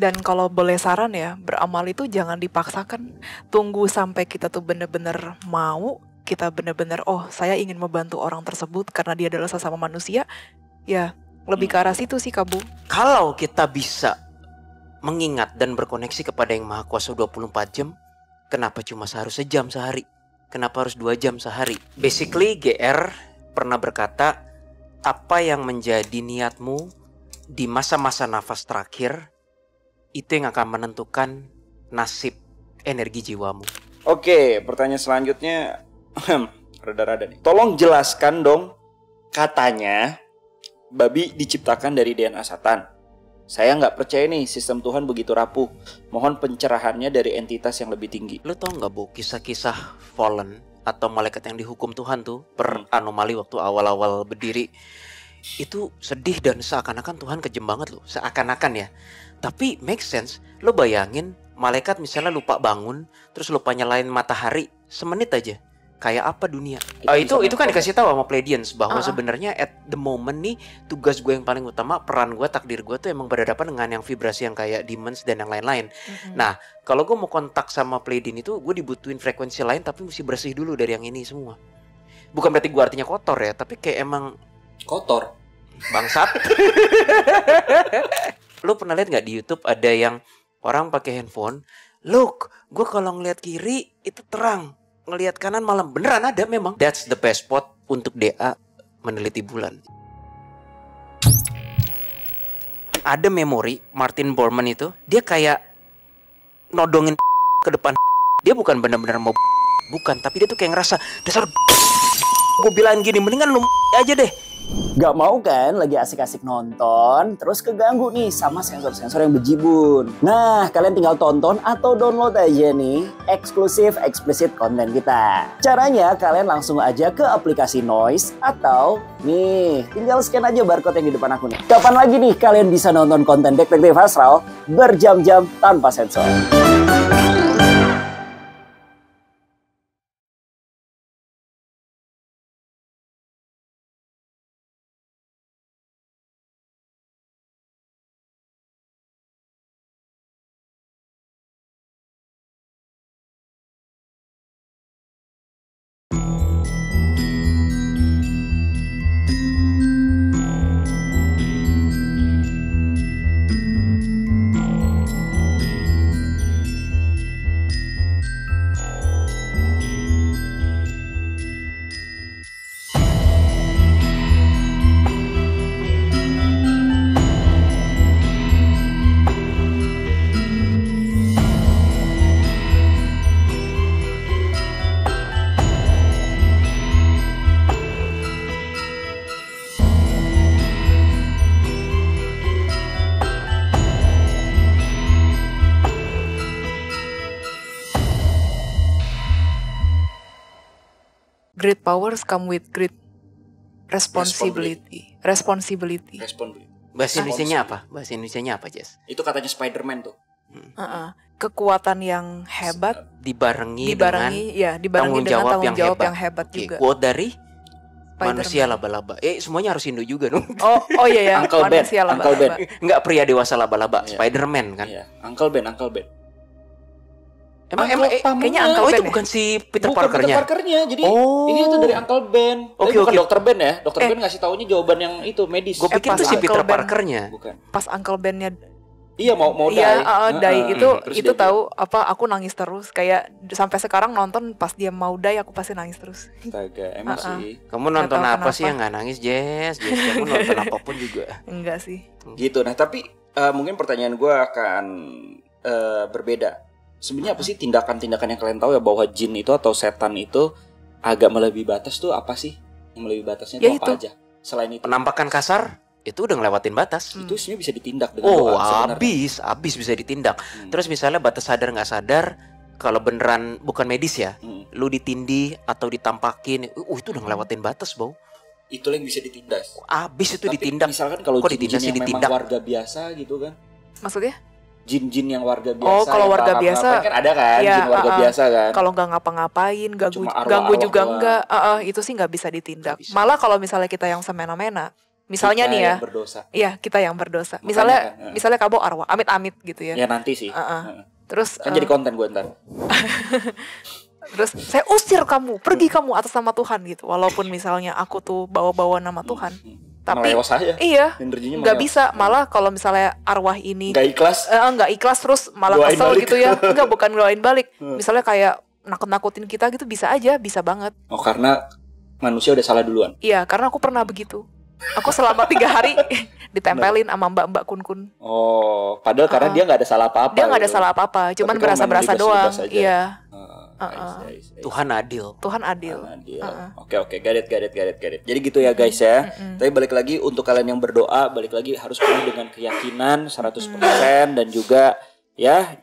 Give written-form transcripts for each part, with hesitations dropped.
Dan kalau boleh saran ya, beramal itu jangan dipaksakan. Tunggu sampai kita tuh bener-bener mau, kita bener-bener saya ingin membantu orang tersebut karena dia adalah sesama manusia. Ya, lebih ke arah situ sih Kabu. Kalau kita bisa mengingat dan berkoneksi kepada Yang Maha Kuasa 24 jam, kenapa cuma seharusnya sejam sehari? Kenapa harus 2 jam sehari? Basically GR pernah berkata, apa yang menjadi niatmu di masa-masa nafas terakhir, itu yang akan menentukan nasib energi jiwamu. Oke, pertanyaan selanjutnya rada-rada nih. Tolong jelaskan dong, katanya babi diciptakan dari DNA Satan. Saya nggak percaya nih sistem Tuhan begitu rapuh. Mohon pencerahannya dari entitas yang lebih tinggi. Lo tau nggak Bu, kisah-kisah fallen atau malaikat yang dihukum Tuhan tuh per anomali waktu awal-awal berdiri. Itu sedih dan seakan-akan Tuhan kejem banget loh. Seakan-akan ya. Tapi make sense. Lo bayangin malaikat misalnya lupa bangun, terus lupa nyalain matahari semenit aja. Kayak apa dunia? Itu kan dikasih tahu sama Pleiadians bahwa sebenarnya at the moment nih, tugas gue yang paling utama, peran gue, takdir gue tuh emang berhadapan dengan yang vibrasi yang kayak demons dan yang lain-lain. Nah, kalau gue mau kontak sama Pleiadian itu, gue dibutuhin frekuensi lain tapi mesti bersih dulu dari yang ini semua. Bukan berarti gue artinya kotor ya, tapi kayak emang kotor. Bangsat. Lo pernah lihat nggak di YouTube ada yang orang pakai handphone, look, gue kalau ngeliat kiri itu terang, ngelihat kanan malam. Beneran ada memang. That's the best spot untuk DA meneliti bulan. Ada memori Martin Bormann itu, dia kayak nodongin ke depan. Dia bukan benar-benar mau bukan, tapi dia tuh kayak ngerasa dasar gue bilang gini, mendingan lu aja deh. Gak mau kan lagi asik-asik nonton, terus keganggu nih sama sensor-sensor yang bejibun. Nah, kalian tinggal tonton atau download aja nih eksklusif explicit konten kita. Caranya kalian langsung aja ke aplikasi Noise atau nih, tinggal scan aja barcode yang di depan aku nih. Kapan lagi nih kalian bisa nonton konten Detektif Astral berjam-jam tanpa sensor? Great powers come with great responsibility. Bahasa Indonesianya apa? Bahasa Indonesianya apa, Jess? Itu katanya Spider-Man tuh. Kekuatan yang hebat dibarengi dengan tanggung jawab yang hebat juga. Quote dari manusia laba-laba. Semuanya harus Indo juga dong. Oh iya ya. Uncle manusia Ben. laba-laba. Enggak pria dewasa laba-laba, Spider-Man kan. Iya. Uncle Ben. Emang kayaknya Uncle Ben itu bukan si Peter Parker-nya. Peter Parker-nya. Jadi ini itu dari Uncle Ben. Oke. Dr. Ben ya. Dr. Ben ngasih taunya jawaban yang itu medis. Gue pikir itu si Peter Parker-nya. Bukan. Pas Uncle Ben-nya iya mau die itu tahu apa, aku nangis terus kayak sampai sekarang nonton pas dia mau die aku pasti nangis terus. Astaga, emosi. Kamu nonton apa sih yang nggak nangis, Jess? Kamu nonton apapun juga. Enggak sih. Gitu. Nah, tapi mungkin pertanyaan gue akan berbeda. Sebenarnya apa sih tindakan-tindakan yang kalian tahu ya bahwa jin itu atau setan itu agak melebihi batas tuh apa sih? Yang melebihi batasnya itu apa aja? Selain itu. Penampakan kasar itu udah ngelewatin batas. Itu sebenarnya bisa ditindak dengan doa sebenarnya. Abis bisa ditindak. Terus misalnya batas sadar nggak sadar, kalau beneran bukan medis ya, lu ditindih atau ditampakin, itu udah ngelewatin batas, Bau. Itu yang bisa ditindak. Abis itu ditindak. Misalkan kalau jin-jin yang memang warga biasa gitu kan. Maksudnya? Jin-jin yang warga biasa. Kalau warga biasa kan ada kan, jin warga biasa kan. Kalau nggak ngapa-ngapain, ganggu juga enggak. Itu sih nggak bisa ditindak. Malah kalau misalnya kita yang semena-mena, Misalnya Kita nih ya, yang berdosa. iya kita yang berdosa. Makanya Misalnya, kan, misalnya kamu arwah, amit-amit gitu ya. Ya nanti sih. Terus, Kan jadi konten gue ntar. terus saya usir kamu, pergi kamu atas nama Tuhan gitu. Walaupun misalnya aku tuh bawa-bawa nama Tuhan, tapi Melewos aja. iya, Energinya nggak melewos. bisa. Malah kalau misalnya arwah ini Nggak ikhlas. nggak ikhlas terus malah Doain kesel balik. gitu ya. Nggak, bukan doain balik. Misalnya kayak nakut-nakutin kita gitu, bisa aja, bisa banget. Oh, karena manusia udah salah duluan. Iya, karena aku pernah begitu. Aku selama 3 hari ditempelin sama mbak-mbak kun-kun. Oh, padahal karena dia nggak ada salah apa-apa. Dia nggak ada gitu. salah apa-apa, cuman Tapi kamu berasa-berasa main doang. libas-libas aja. Iya, I see. Tuhan adil. Tuhan adil. Adil. Oke, garet. Jadi gitu ya guys ya. Tapi balik lagi untuk kalian yang berdoa, balik lagi harus penuh dengan keyakinan 100% dan juga ya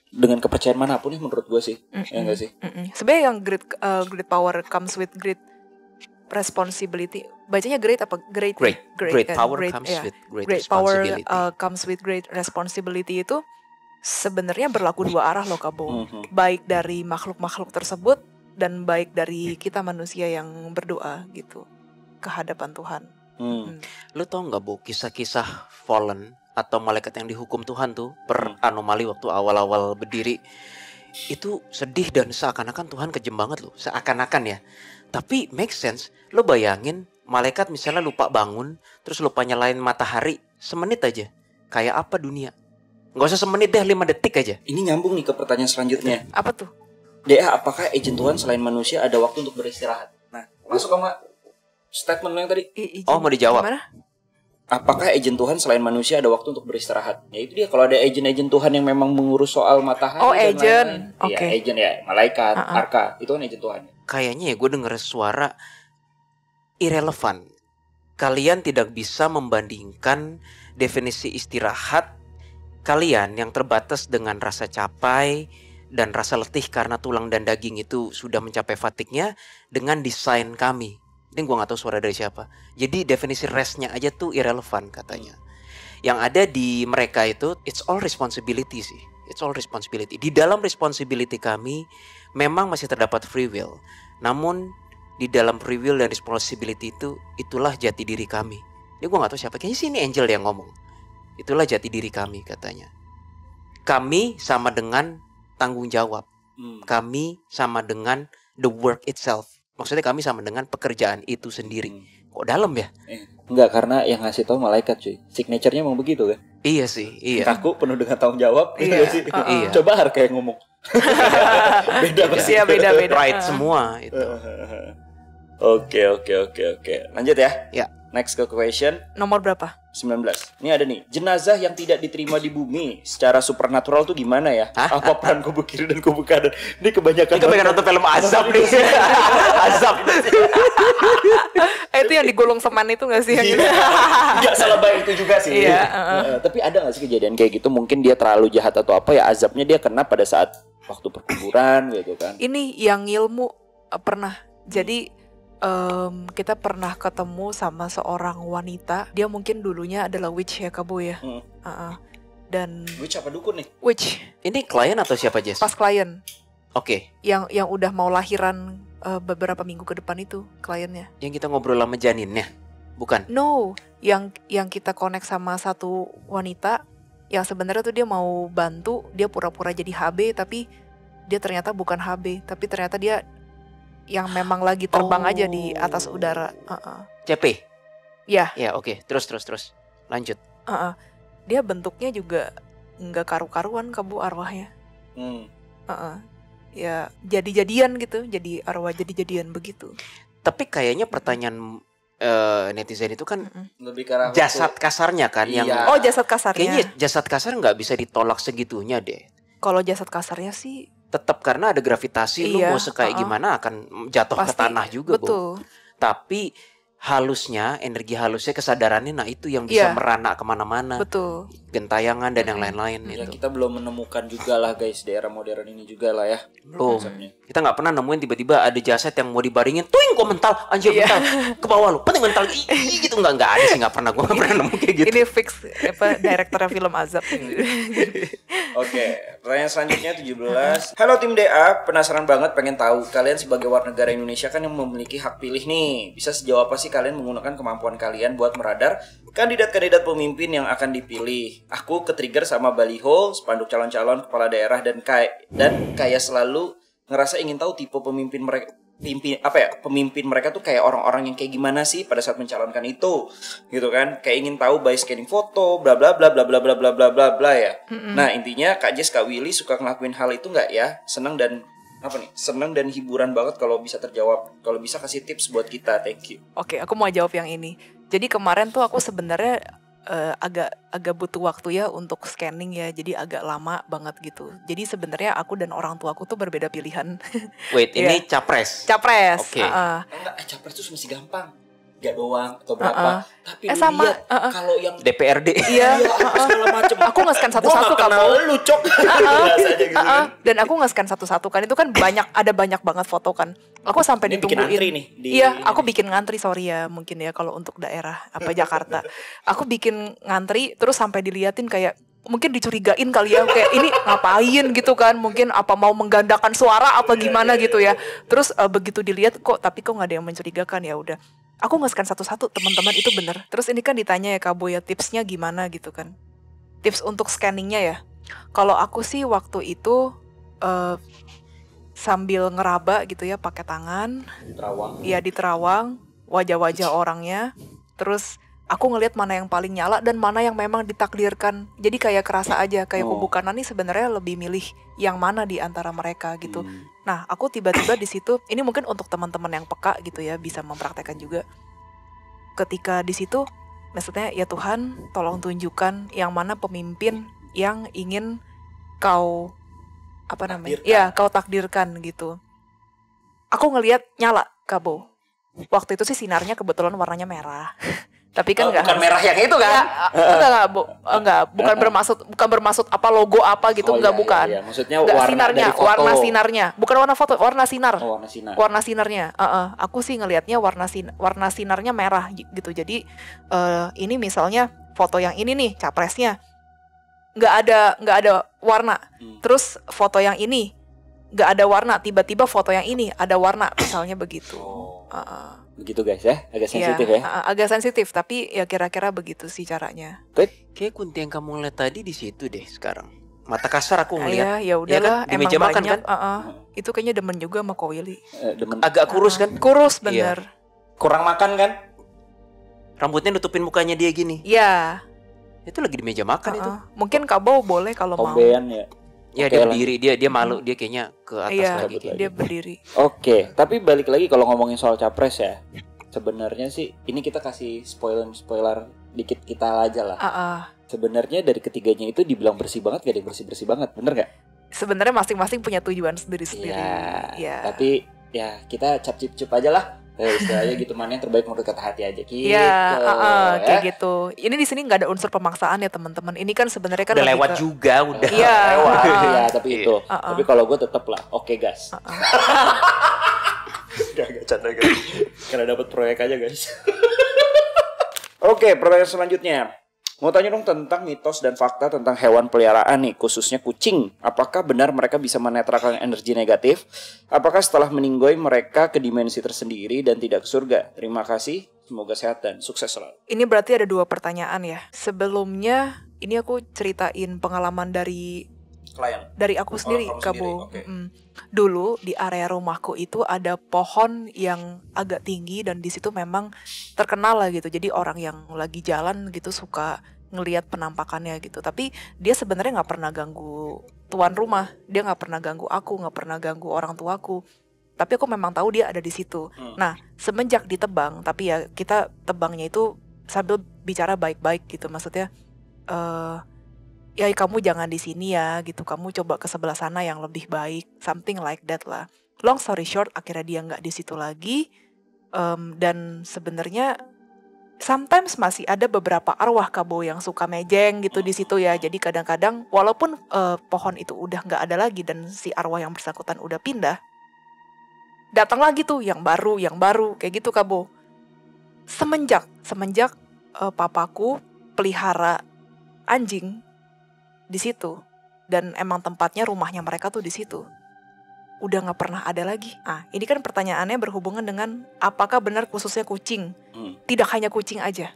dengan kepercayaan manapun ya menurut gue sih. Ya enggak sih? Sebenarnya yang great power comes with great responsibility. Bacanya great apa? Great Great kan? power comes ya. with great Great power responsibility. comes with great responsibility itu sebenarnya berlaku dua arah loh Kabo. Baik dari makhluk-makhluk tersebut dan baik dari kita manusia yang berdoa gitu ke hadapan Tuhan. Lu tau nggak Bu, kisah-kisah fallen atau malaikat yang dihukum Tuhan tuh per anomali waktu awal-awal berdiri itu sedih dan seakan-akan Tuhan kejem banget loh, seakan-akan ya. Tapi make sense. Lo bayangin malaikat misalnya lupa bangun, terus lupa nyalain matahari semenit aja. Kayak apa dunia? Nggak usah semenit deh, 5 detik aja. Ini nyambung nih ke pertanyaan selanjutnya. Apa tuh? DA, apakah agent Tuhan selain manusia ada waktu untuk beristirahat? Nah, masuk sama statement lo yang tadi. Oh, mau dijawab? Gimana? Apakah agent Tuhan selain manusia ada waktu untuk beristirahat? Ya itu dia, kalau ada agent Tuhan yang memang mengurus soal matahari. Oh, dan agent. lain-lain. Oke. Iya, agent ya, malaikat, arka, itu kan agent Tuhan. Kayaknya ya gue denger suara irrelevan. Kalian tidak bisa membandingkan definisi istirahat kalian yang terbatas dengan rasa capai dan rasa letih karena tulang dan daging itu sudah mencapai fatiknya dengan desain kami. Ini gue gak tahu suara dari siapa. Jadi definisi restnya aja tuh irrelevan katanya. Yang ada di mereka itu it's all responsibility sih. It's all responsibility. Di dalam responsibility kami memang masih terdapat free will. Namun di dalam free will dan responsibility itu, itulah jati diri kami. Ini gue gak tahu siapa. Kayaknya sih ini Angel yang ngomong. Itulah jati diri kami katanya. Kami sama dengan tanggung jawab. Kami sama dengan the work itself. Maksudnya kami sama dengan pekerjaan itu sendiri. Kok dalam ya? Enggak, karena yang ngasih tahu malaikat cuy. Signature-nya emang begitu kan? Iya sih, iya. Kaku penuh dengan tanggung jawab. Iya, Iya sih. iya. Coba Harka yang ngomong. Beda pasti. Iya, beda-beda. Right semua itu. Oke. Lanjut ya. Ya. Next ke question Nomor berapa? 19. Ini ada nih, jenazah yang tidak diterima di bumi secara supernatural tuh gimana ya? Apa peran kubu kiri dan kubu kanan? Ini kebanyakan nonton film azab nih. Azab. Itu yang digulung seman itu gak sih? Yang gitu? Enggak salah baik itu juga sih. Iya, Tapi ada gak sih kejadian kayak gitu? Mungkin dia terlalu jahat atau apa ya, azabnya dia kena pada saat waktu perkuburan gitu kan. Ini yang ilmu pernah. Jadi kita pernah ketemu sama seorang wanita. Dia mungkin dulunya adalah witch ya Kabo ya. Dan Witch apa dukun nih? witch Ini klien atau siapa, Jess? pas klien Oke, yang udah mau lahiran beberapa minggu ke depan itu kliennya. yang kita ngobrol sama janinnya. Bukan. No, yang kita connect sama satu wanita yang sebenarnya tuh dia mau bantu, dia pura-pura jadi HB tapi dia ternyata bukan HB, tapi ternyata dia yang memang lagi terbang aja di atas udara. CP. Ya, Ya, oke. Terus. Lanjut. dia bentuknya juga nggak karu-karuan Kabo arwahnya. Ya jadi-jadian gitu, jadi arwah jadi-jadian begitu. Tapi kayaknya pertanyaan netizen itu kan Lebih ke arah jasad kasarnya kan yang Iya. Oh, jasad kasarnya. kayaknya jasad kasar nggak bisa ditolak segitunya deh. Kalau jasad kasarnya sih Tetap karena ada gravitasi, lu Iya, mau kayak gimana akan jatuh ke pasti tanah juga, Bu. betul. Tapi halusnya, energi halusnya, kesadarannya, nah itu yang bisa Iya. merana kemana-mana, Betul. gentayangan dan yang lain-lain Ya itu. kita belum menemukan juga lah guys di era modern ini juga lah ya. Belum. konsepnya. Kita nggak pernah nemuin tiba-tiba ada jasad yang mau dibaringin, tuing kok mental, anjir Iya. mental, ke bawah lu, penting mental, ih, gitu nggak ada sih, nggak pernah, gue nggak pernah nemu kayak gitu. Ini fix apa direkturnya film Azab. Oke, pertanyaan selanjutnya 17. Halo tim DA, penasaran banget pengen tahu kalian sebagai warga negara Indonesia kan yang memiliki hak pilih nih. Bisa sejauh apa sih kalian menggunakan kemampuan kalian buat meradar kandidat-kandidat pemimpin yang akan dipilih? Aku ketrigger sama baliho, spanduk calon-calon kepala daerah dan kayak selalu ngerasa ingin tahu tipe pemimpin mereka. Pemimpin mereka tuh kayak orang-orang yang kayak gimana sih pada saat mencalonkan itu, gitu kan? Kayak ingin tahu by scanning foto, bla bla bla bla bla bla bla bla bla bla ya. Nah intinya Kak Jess, Kak Willy suka ngelakuin hal itu nggak ya? Seneng dan hiburan banget kalau bisa terjawab. Kalau bisa kasih tips buat kita, thank you. Oke, aku mau jawab yang ini. Jadi kemarin tuh aku sebenarnya agak butuh waktu ya untuk scanning ya, jadi agak lama banget gitu. Jadi sebenarnya aku dan orang tuaku tuh berbeda pilihan. Wait, Iya. ini capres. Capres. Oke. Enggak, capres tuh masih gampang. Gak doang atau berapa. Tapi sama, lihat kalau yang DPRD. Iya. apa segala macem. Aku nge-scan satu-satu Gua gak kenal kamu. lu, Cok. Biasa aja gitu kan. Dan aku nge-scan satu-satu kan, itu kan ada banyak banget foto kan. Aku sampai Ini bikin ditungguin. antri nih Iya, aku bikin ngantri, sorry ya mungkin ya kalau untuk daerah apa Jakarta. Aku bikin ngantri terus sampai diliatin kayak mungkin dicurigain kali ya, kayak ini ngapain gitu kan, mungkin apa mau menggandakan suara apa gimana gitu ya. Terus begitu dilihat kok nggak ada yang mencurigakan, ya udah. Aku nge-scan satu-satu, teman-teman, itu bener. Terus ini kan ditanya ya Kak Boy ya, tipsnya gimana gitu kan. Tips untuk scanningnya ya. Kalau aku sih waktu itu sambil ngeraba gitu ya pakai tangan. Terawang. Iya, di terawang wajah-wajah orangnya. Terus aku ngelihat mana yang paling nyala dan mana yang memang ditakdirkan. Jadi kayak kerasa aja kayak kubu kanan nih sebenarnya lebih milih yang mana di antara mereka gitu. Nah, aku tiba-tiba di situ, ini mungkin untuk teman-teman yang peka gitu ya, bisa mempraktekkan juga. Ketika di situ, maksudnya ya Tuhan, tolong tunjukkan yang mana pemimpin yang ingin kau kau takdirkan gitu. Aku ngelihat nyala, Kabo. Waktu itu sih sinarnya kebetulan warnanya merah. Tapi kan bukan merah yang itu kan? Bukan bermaksud apa logo apa gitu, bukan. Iya. Maksudnya Nggak, warna sinarnya, dari foto. warna sinarnya, bukan warna foto, warna sinar. Warna sinar. Warna sinarnya. Aku sih ngelihatnya warna sinarnya merah gitu. Jadi ini misalnya foto yang ini nih capresnya nggak ada warna. Terus foto yang ini nggak ada warna, tiba-tiba foto yang ini ada warna, misalnya begitu. Begitu guys ya, agak sensitif ya. Agak sensitif, tapi ya kira-kira begitu sih caranya. Kayak kunti yang kamu lihat tadi di situ deh sekarang. Mata kasar aku ngeliat. Ya udahlah, kan? Di emang meja makan banyak. kan? Itu kayaknya demen juga sama Ko Willy. Agak kurus kan? Kurus bener. Kurang makan kan? Rambutnya nutupin mukanya dia gini. Iya. Itu lagi di meja makan itu. Mungkin Kabo boleh kalau mau. Tombean ya. Ya dia berdiri, dia malu, dia kayaknya ke atas Iya, lagi. dia berdiri. Oke, tapi balik lagi kalau ngomongin soal capres ya. Sebenarnya sih ini kita kasih spoiler dikit kita aja lah. Sebenarnya dari ketiganya itu dibilang bersih banget, gak ada yang bersih banget, bener gak? Sebenarnya masing-masing punya tujuan sendiri-sendiri. Ya. Tapi ya kita cap-cip aja lah. Istilahnya gitu, mana yang terbaik menurut kata hati aja gitu. Kayak gitu. Ini di sini nggak ada unsur pemaksaan ya teman-teman. Ini kan sebenarnya kan udah lewat juga, udah. Iya. Lewat. Ya, tapi itu. Tapi kalau gue tetap lah, oke guys. Gak canda guys. Karena dapat proyek aja guys. Oke, pertanyaan selanjutnya. Mau tanya dong tentang mitos dan fakta tentang hewan peliharaan nih, khususnya kucing. Apakah benar mereka bisa menetralkan energi negatif? Apakah setelah meninggoy mereka ke dimensi tersendiri dan tidak ke surga? Terima kasih, semoga sehat dan sukses selalu. Ini berarti ada 2 pertanyaan ya. Sebelumnya, ini aku ceritain pengalaman dari Klien. Dari aku sendiri, Kabo. Okay. Dulu di area rumahku itu ada pohon yang agak tinggi dan di situ memang terkenal lah gitu. Jadi orang yang lagi jalan gitu suka ngelihat penampakannya gitu. Tapi dia sebenarnya nggak pernah ganggu tuan rumah. Dia nggak pernah ganggu aku, nggak pernah ganggu orang tuaku. Tapi aku memang tahu dia ada di situ. Nah, semenjak ditebang, tapi ya kita tebangnya itu sambil bicara baik-baik gitu. Maksudnya, ya kamu jangan di sini ya gitu, kamu coba ke sebelah sana yang lebih baik, something like that lah. Long story short, akhirnya dia nggak di situ lagi, dan sebenarnya sometimes masih ada beberapa arwah Kabo yang suka mejeng gitu di situ ya. Jadi kadang-kadang walaupun pohon itu udah nggak ada lagi dan si arwah yang bersangkutan udah pindah, datang lagi tuh yang baru kayak gitu Kabo. Semenjak papaku pelihara anjing di situ, dan emang tempatnya rumahnya mereka tuh di situ. Udah nggak pernah ada lagi. Ini kan pertanyaannya berhubungan dengan apakah benar khususnya kucing. Tidak hanya kucing aja.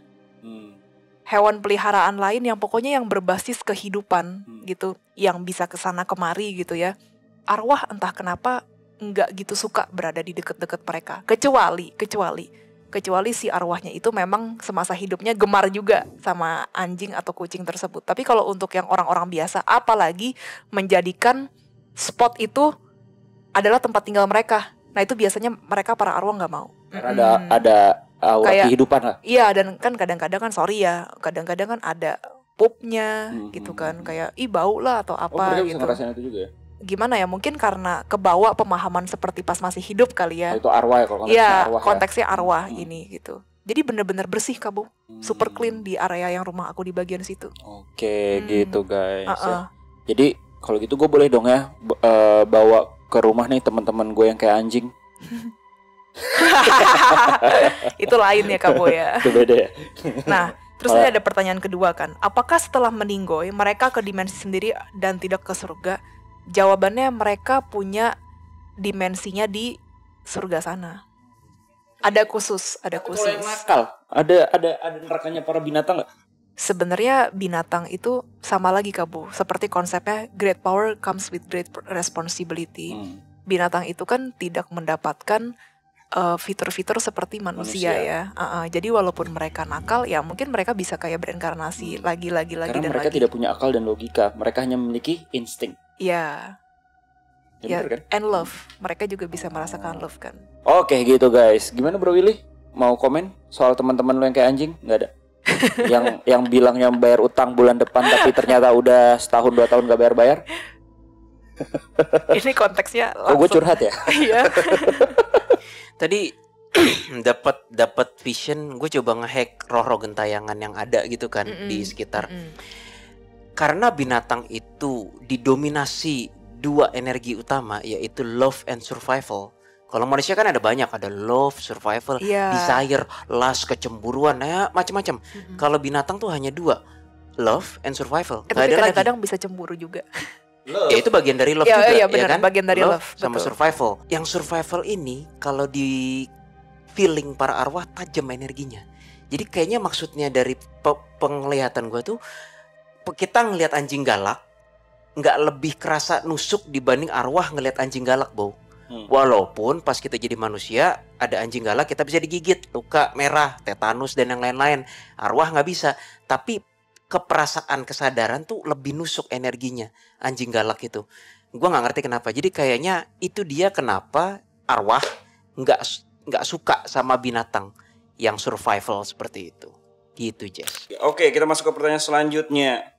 Hewan peliharaan lain yang pokoknya yang berbasis kehidupan gitu, yang bisa kesana kemari gitu ya. Arwah entah kenapa nggak gitu suka berada di deket-deket mereka. Kecuali si arwahnya itu memang semasa hidupnya gemar juga sama anjing atau kucing tersebut. Tapi kalau untuk yang orang-orang biasa, apalagi menjadikan spot itu adalah tempat tinggal mereka. Nah itu biasanya mereka para arwah nggak mau. Karena ada aura Kayak, kehidupan lah. Iya, dan kan kadang-kadang kan kadang-kadang kan ada pupnya gitu kan, kayak bau lah atau apa mereka gitu. bisa ngerasain itu juga ya? Gimana ya, mungkin karena kebawa pemahaman seperti pas masih hidup kali ya. Itu arwah ya kalau konteksnya Iya, arwah konteksnya arwah ini gitu. Jadi bener-bener bersih Kak Bu, super clean di area yang rumah aku di bagian situ. Oke, gitu guys. Uh-uh. Ya. Jadi kalau gitu gue boleh dong ya bawa ke rumah nih teman-teman gue yang kayak anjing. Itu lain ya Kak Bu ya. Itu beda ya. Nah, terus ini ada pertanyaan kedua kan. Apakah setelah meninggoy mereka ke dimensi sendiri dan tidak ke surga? Jawabannya mereka punya dimensinya di surga sana. Ada khusus. Kalau yang nakal, ada nerakanya para binatang nggak? Sebenarnya binatang itu sama lagi Kak Bu, seperti konsepnya great power comes with great responsibility. Binatang itu kan tidak mendapatkan fitur-fitur seperti manusia. Ya. Jadi walaupun mereka nakal, ya mungkin mereka bisa kayak berinkarnasi lagi Karena dan mereka lagi. tidak punya akal dan logika, mereka hanya memiliki insting. Ya, Bener kan? and love. Mereka juga bisa merasakan love kan. Oke gitu guys. Gimana Bro Willy? Mau komen soal teman-teman lu yang kayak anjing? Nggak ada. yang bilangnya bayar utang bulan depan tapi ternyata udah setahun 2 tahun gak bayar. Ini konteksnya Oh gue curhat ya. Iya. Tadi dapat vision, gue coba ngehack roh-roh gentayangan yang ada gitu kan di sekitar. Karena binatang itu didominasi 2 energi utama, yaitu love and survival. Kalau manusia kan ada banyak, ada love, survival, desire, lust, kecemburuan, ya macam-macam. Kalau binatang tuh hanya 2, love and survival. Tapi kadang-kadang bisa cemburu juga. Ya itu bagian dari love juga, ya kan? benar, bagian dari love sama betul. survival. Yang survival ini kalau di feeling para arwah tajam energinya. Jadi kayaknya maksudnya dari penglihatan gue tuh, kita ngelihat anjing galak nggak lebih kerasa nusuk dibanding arwah ngelihat anjing galak, Bo. Walaupun pas kita jadi manusia ada anjing galak kita bisa digigit, luka merah, tetanus dan yang lain-lain. Arwah nggak bisa. Tapi keperasaan kesadaran tuh lebih nusuk energinya anjing galak itu. Gua nggak ngerti kenapa. Jadi kayaknya itu dia kenapa arwah nggak suka sama binatang yang survival seperti itu. Gitu, Jess. Oke, kita masuk ke pertanyaan selanjutnya.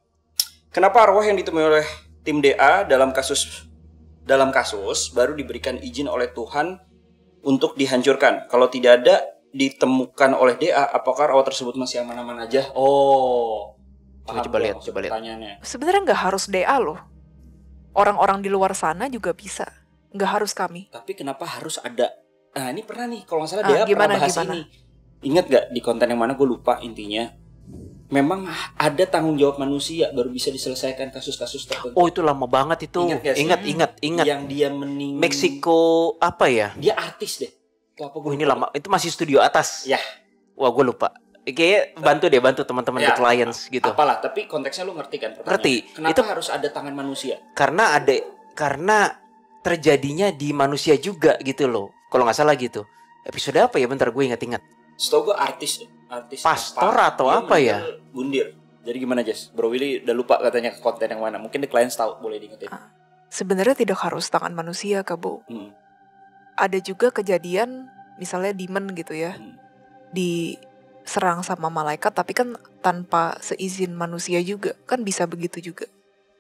Kenapa arwah yang ditemui oleh tim DA dalam kasus baru diberikan izin oleh Tuhan untuk dihancurkan? Kalau tidak ada ditemukan oleh DA, apakah arwah tersebut masih aman-aman aja? Oh, coba lihat. Pertanyaannya. Sebenarnya nggak harus DA loh. Orang-orang di luar sana juga bisa. Nggak harus kami. Tapi kenapa harus ada? Nah ini pernah nih, kalau nggak salah DA gimana, pernah bahas ini. Ingat gak di konten yang mana, gue lupa intinya. Memang ada tanggung jawab manusia baru bisa diselesaikan kasus-kasus tertentu. Oh itu lama banget itu. Ingat. Yang dia meninggal. Meksiko apa ya? Dia artis deh. Ini lama. Itu masih studio atas. Ya. Wah gue lupa. Kayaknya bantu teman-teman The Clients gitu. Apalah, tapi konteksnya lu ngerti kan? Ngerti. Kenapa itu harus ada tangan manusia? Karena terjadinya di manusia juga gitu loh. Kalau nggak salah gitu. Episode apa ya? Bentar gue ingat-ingat. Setahu gue artis pastor atau apa ya? Bundir. Jadi gimana Jess? Bro Willy udah lupa katanya ke konten yang mana. Mungkin The Clients tahu, boleh diingetin. Sebenarnya tidak harus tangan manusia, Kak Bu. Ada juga kejadian misalnya demon gitu ya. Diserang sama malaikat tapi kan tanpa seizin manusia juga. Kan bisa begitu juga.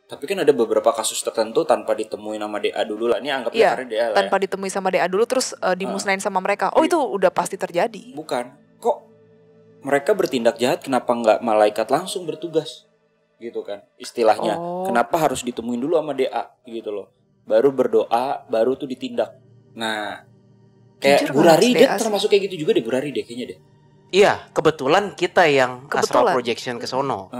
Tapi kan ada beberapa kasus tertentu tanpa ditemui nama DA dulu lah. Ini anggapnya karena DA lah. Tanpa ditemui sama DA dulu terus dimusnahin sama mereka. Oh itu udah pasti terjadi. Bukan. Kok mereka bertindak jahat, kenapa nggak malaikat langsung bertugas? Gitu kan istilahnya. Kenapa harus ditemuin dulu sama DA gitu loh. Baru berdoa, baru tuh ditindak. Nah, kayak Gurari deh termasuk kayak gitu juga deh, Gurari deh kayaknya deh. Iya, kebetulan kita yang astral Kebetulan. projection ke sono.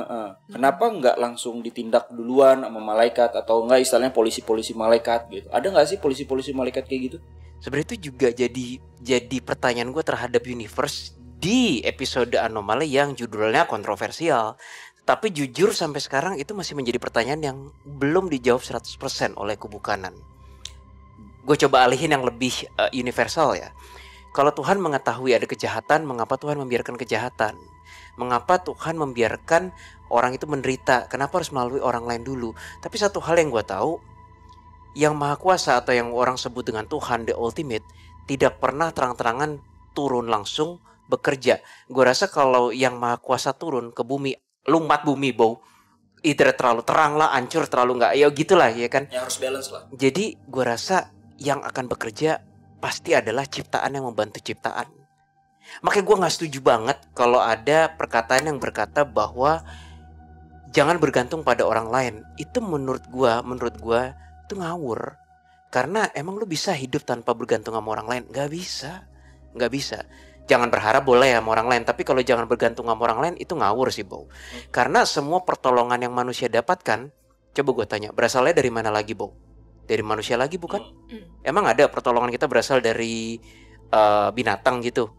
Kenapa nggak langsung ditindak duluan sama malaikat atau enggak istilahnya polisi-polisi malaikat gitu? Ada nggak sih polisi-polisi malaikat kayak gitu? Sebenarnya itu juga jadi pertanyaan gue terhadap universe di episode anomali yang judulnya kontroversial. Tapi jujur sampai sekarang itu masih menjadi pertanyaan yang belum dijawab 100% oleh kubu kanan. Gue coba alihin yang lebih universal ya. Kalau Tuhan mengetahui ada kejahatan, mengapa Tuhan membiarkan kejahatan? Mengapa Tuhan membiarkan orang itu menderita? Kenapa harus melalui orang lain dulu? Tapi satu hal yang gue tahu, yang Maha Kuasa atau yang orang sebut dengan Tuhan, the ultimate, tidak pernah terang-terangan turun langsung bekerja. Gue rasa kalau yang Maha Kuasa turun ke bumi, lumat bumi, bau, either terlalu terang lah, hancur, terlalu nggak, ya gitulah ya kan. Ya harus balance lah. Jadi gue rasa yang akan bekerja pasti adalah ciptaan yang membantu ciptaan. Makanya gue gak setuju banget kalau ada perkataan yang berkata bahwa jangan bergantung pada orang lain. Itu menurut gue itu ngawur. Karena emang lu bisa hidup tanpa bergantung sama orang lain? Gak bisa. Jangan berharap boleh sama orang lain, tapi kalau jangan bergantung sama orang lain itu ngawur sih, Bow. Karena semua pertolongan yang manusia dapatkan, coba gue tanya, berasalnya dari mana lagi, Bow? Dari manusia lagi bukan? Emang ada pertolongan kita berasal dari binatang gitu?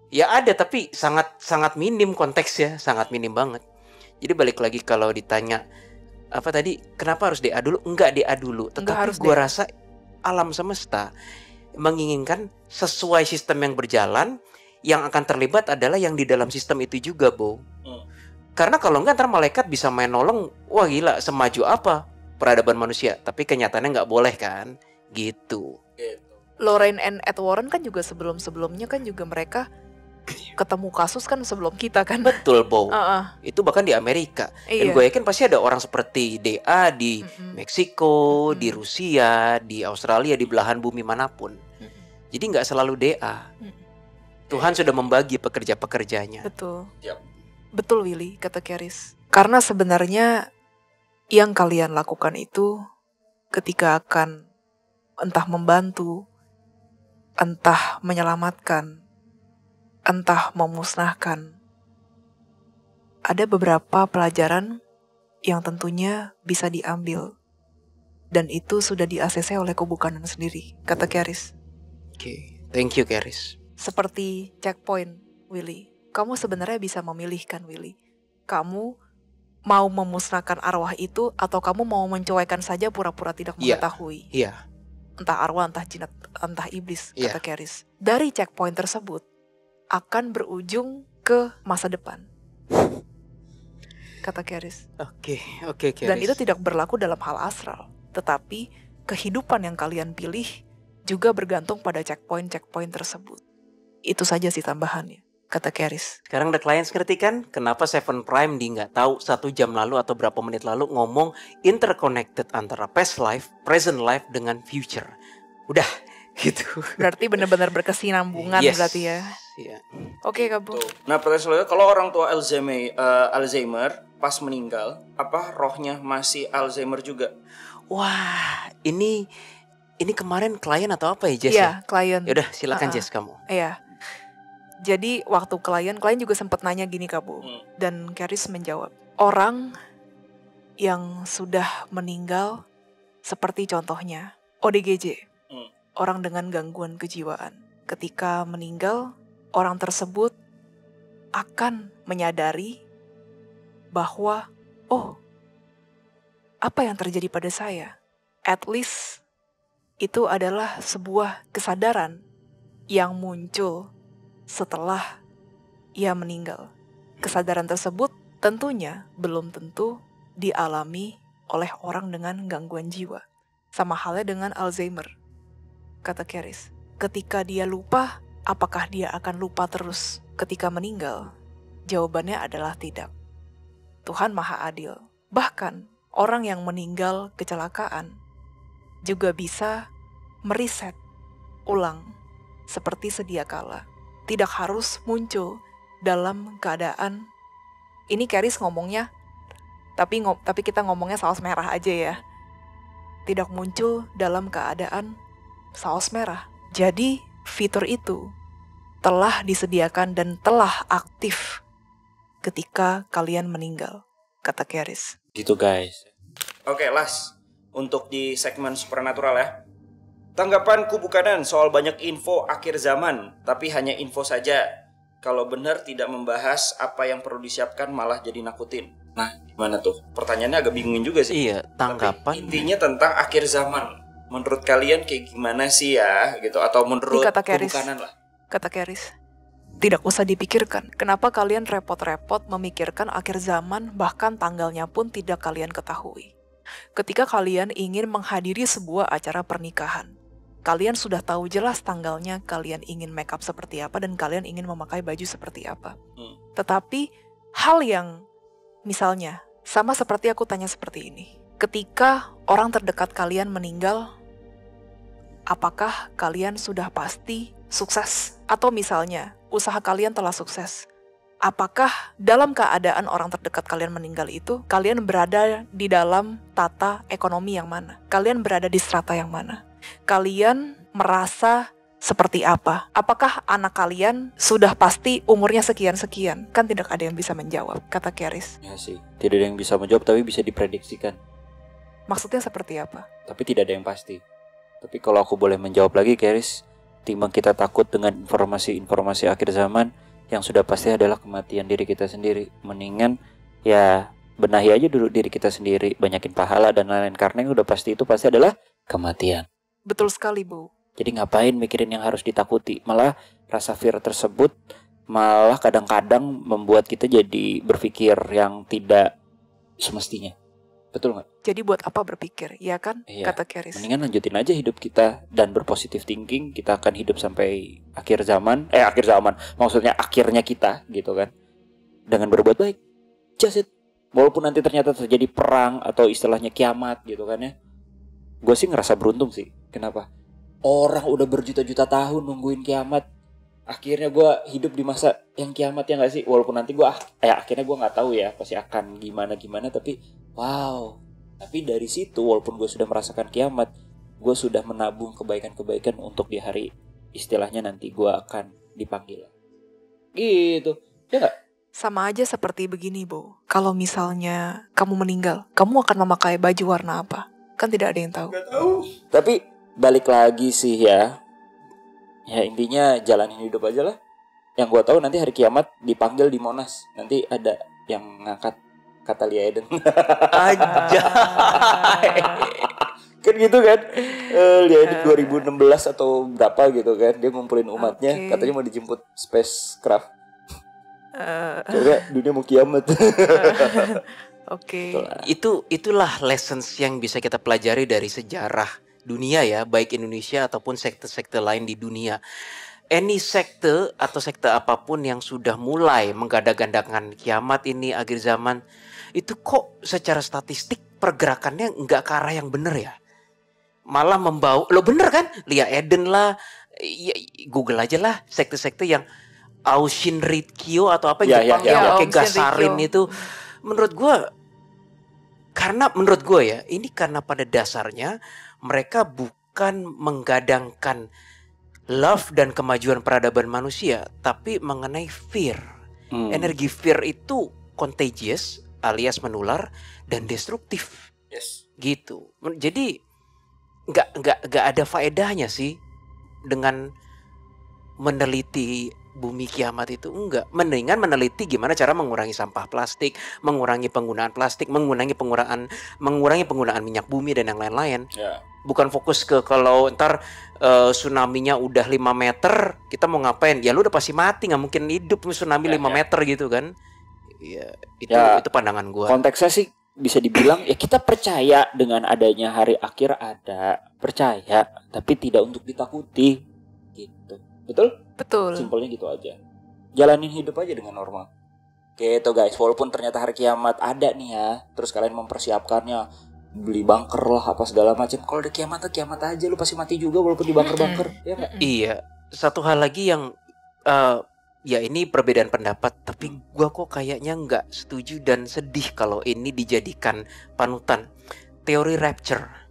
Ya ada, tapi sangat minim konteksnya, sangat minim banget. Jadi balik lagi kalau ditanya apa tadi, kenapa harus DA dulu? Enggak DA dulu, tetapi gue rasa alam semesta menginginkan sesuai sistem yang berjalan, yang akan terlibat adalah yang di dalam sistem itu juga, Bo. Karena kalau enggak ntar malaikat bisa main nolong, wah gila, semaju apa peradaban manusia, tapi kenyataannya nggak boleh kan, gitu. Lorraine and Ed Warren kan juga sebelumnya kan juga mereka ketemu kasus kan sebelum kita kan. Betul, Bow. Itu bahkan di Amerika. Dan gue yakin pasti ada orang seperti DA di Meksiko, di Rusia, di Australia, di belahan bumi manapun. Jadi nggak selalu DA. Tuhan sudah membagi pekerja-pekerjanya. Betul. Betul, Willy, kata Keris. Karena sebenarnya yang kalian lakukan itu ketika akan entah membantu, entah menyelamatkan, entah memusnahkan, ada beberapa pelajaran yang tentunya bisa diambil. Dan itu sudah di-ACC oleh kubu kanan sendiri, kata Keris. Oke, thank you, Keris. Seperti checkpoint, Willy. Kamu sebenarnya bisa memilihkan, Willy. Kamu mau memusnahkan arwah itu atau kamu mau mencuekan saja pura-pura tidak mengetahui. Iya. Entah arwah, entah jinat, entah iblis, kata Keris. Dari checkpoint tersebut akan berujung ke masa depan, kata Keris. Oke, Keris. Dan itu tidak berlaku dalam hal astral, tetapi kehidupan yang kalian pilih juga bergantung pada checkpoint tersebut. Itu saja sih tambahannya, kata Keris. Sekarang the clients ngerti kan kenapa Seven Prime di nggak tahu 1 jam lalu atau berapa menit lalu ngomong interconnected antara past life, present life dengan future. Udah gitu. Berarti benar-benar berkesinambungan. Yes. Berarti ya. Iya. Oke, Kabu. Nah, pertanyaan selanjutnya, kalau orang tua Alzheimer pas meninggal, apa rohnya masih Alzheimer juga? Wah, ini kemarin klien atau apa ya, Jess? Iya, klien. Ya udah, silakan Jess kamu. Iya. Jadi waktu klien juga sempat nanya gini, Kabu. Dan Keris menjawab, orang yang sudah meninggal seperti contohnya ODGJ, orang dengan gangguan kejiwaan. Ketika meninggal, orang tersebut akan menyadari bahwa, oh, apa yang terjadi pada saya? At least itu adalah sebuah kesadaran yang muncul setelah ia meninggal. Kesadaran tersebut tentunya belum tentu dialami oleh orang dengan gangguan jiwa. Sama halnya dengan Alzheimer, kata Keris. Ketika dia lupa, apakah dia akan lupa terus ketika meninggal? Jawabannya adalah tidak. Tuhan Maha Adil. Bahkan orang yang meninggal kecelakaan juga bisa meriset ulang seperti sedia kala. Tidak harus muncul dalam keadaan, ini Keris ngomongnya, tapi kita ngomongnya saus merah aja ya. Tidak muncul dalam keadaan saus merah. Jadi fitur itu telah disediakan dan telah aktif ketika kalian meninggal, kata Keris. Gitu guys. Oke, Las. Untuk di segmen supernatural ya. Tanggapan kubu kanan soal banyak info akhir zaman, tapi hanya info saja. Kalau benar tidak membahas apa yang perlu disiapkan, malah jadi nakutin. Nah, gimana tuh? Pertanyaannya agak bingungin juga sih. Iya, tanggapan. Tapi intinya tentang akhir zaman. Menurut kalian kayak gimana sih ya gitu, atau menurut Ini kata kubu Keris. kanan lah. Kata Keris, tidak usah dipikirkan. Kenapa kalian repot-repot memikirkan akhir zaman, bahkan tanggalnya pun tidak kalian ketahui. Ketika kalian ingin menghadiri sebuah acara pernikahan, kalian sudah tahu jelas tanggalnya, kalian ingin make up seperti apa, dan kalian ingin memakai baju seperti apa. Tetapi hal yang misalnya, sama seperti aku tanya seperti ini. Ketika orang terdekat kalian meninggal, apakah kalian sudah pasti sukses? Atau misalnya, usaha kalian telah sukses. Apakah dalam keadaan orang terdekat kalian meninggal itu, kalian berada di dalam tata ekonomi yang mana? Kalian berada di strata yang mana? Kalian merasa seperti apa? Apakah anak kalian sudah pasti umurnya sekian-sekian? Kan tidak ada yang bisa menjawab, kata Keris. Ya sih, tidak ada yang bisa menjawab tapi bisa diprediksikan. Maksudnya seperti apa? Tapi tidak ada yang pasti. Tapi kalau aku boleh menjawab lagi, Keris, timbang kita takut dengan informasi-informasi akhir zaman, yang sudah pasti adalah kematian diri kita sendiri. Mendingan ya benahi aja dulu diri kita sendiri, banyakin pahala dan lain-lain, karena yang udah pasti itu pasti adalah kematian. Betul sekali, Bu. Jadi ngapain mikirin yang harus ditakuti? Malah rasa fear tersebut malah kadang-kadang membuat kita jadi berpikir yang tidak semestinya. Betul nggak? Jadi buat apa berpikir, ya kan? Iya. Kata Keris. Mendingan lanjutin aja hidup kita dan berpositif thinking. Kita akan hidup sampai akhir zaman. Maksudnya akhirnya kita gitu kan. Dengan berbuat baik. Just it. Walaupun nanti ternyata terjadi perang atau istilahnya kiamat gitu kan ya. Gue sih ngerasa beruntung sih. Kenapa? Orang udah berjuta-juta tahun nungguin kiamat. Akhirnya gue hidup di masa yang kiamat, ya gak sih? Walaupun nanti gue akhirnya gue gak tahu ya pasti akan gimana-gimana. Tapi wow. Tapi dari situ walaupun gue sudah merasakan kiamat, gue sudah menabung kebaikan-kebaikan untuk di hari istilahnya nanti gue akan dipanggil. Gitu. Ya gak? Sama aja seperti begini, Bu. Kalau misalnya kamu meninggal, kamu akan memakai baju warna apa? Kan tidak ada yang tahu. Gak tahu. Tapi balik lagi sih ya. Ya intinya jalanin hidup aja lah. Yang gue tahu nanti hari kiamat dipanggil di Monas. Nanti ada yang ngangkat kata Lia Eden. Aja. Kan gitu kan. Lia Eden 2016 atau berapa gitu kan. Dia ngumpulin umatnya. Oke. Katanya mau dijemput spacecraft. Coba dunia mau kiamat. Oke. Itulah lessons yang bisa kita pelajari dari sejarah dunia ya, baik Indonesia ataupun sekte-sekte lain di dunia. Any sekte atau sekte apapun yang sudah mulai menggadang-gadangkan kiamat ini, akhir zaman, itu kok secara statistik pergerakannya nggak ke arah yang benar ya. Malah membawa, lo bener kan? Lia Eden lah, ya, Google aja lah sekte-sekte yang Aoshin Ritkyo atau apa Jepang yang pakai Aoshin gasarin Ritkyo. itu. Menurut gue ya, ini karena pada dasarnya mereka bukan menggadangkan love dan kemajuan peradaban manusia, tapi mengenai fear. Energi fear itu contagious alias menular dan destruktif. Yes. Gitu. Jadi nggak ada faedahnya sih dengan meneliti bumi kiamat itu. Enggak. Mendingan meneliti gimana cara mengurangi sampah plastik, mengurangi penggunaan plastik, mengurangi penggunaan minyak bumi dan yang lain-lain. Ya. Bukan fokus ke kalau ntar tsunami-nya udah 5 meter, kita mau ngapain? Ya lu udah pasti mati, nggak mungkin hidup tsunami 5 meter gitu kan. Ya, itu pandangan gua. Konteksnya sih bisa dibilang ya kita percaya dengan adanya hari akhir, ada percaya tapi tidak untuk ditakuti gitu. Betul? Betul. Simpelnya gitu aja. Jalanin hidup aja dengan normal. Gitu guys, walaupun ternyata hari kiamat ada nih ya, terus kalian mempersiapkannya, beli bunker lah apa segala macam. Kalau ada kiamat aja, lu pasti mati juga walaupun di bunker-bunker. Ya nggak? Iya, satu hal lagi yang ya ini perbedaan pendapat, tapi gua kok kayaknya nggak setuju dan sedih kalau ini dijadikan panutan. Teori rapture.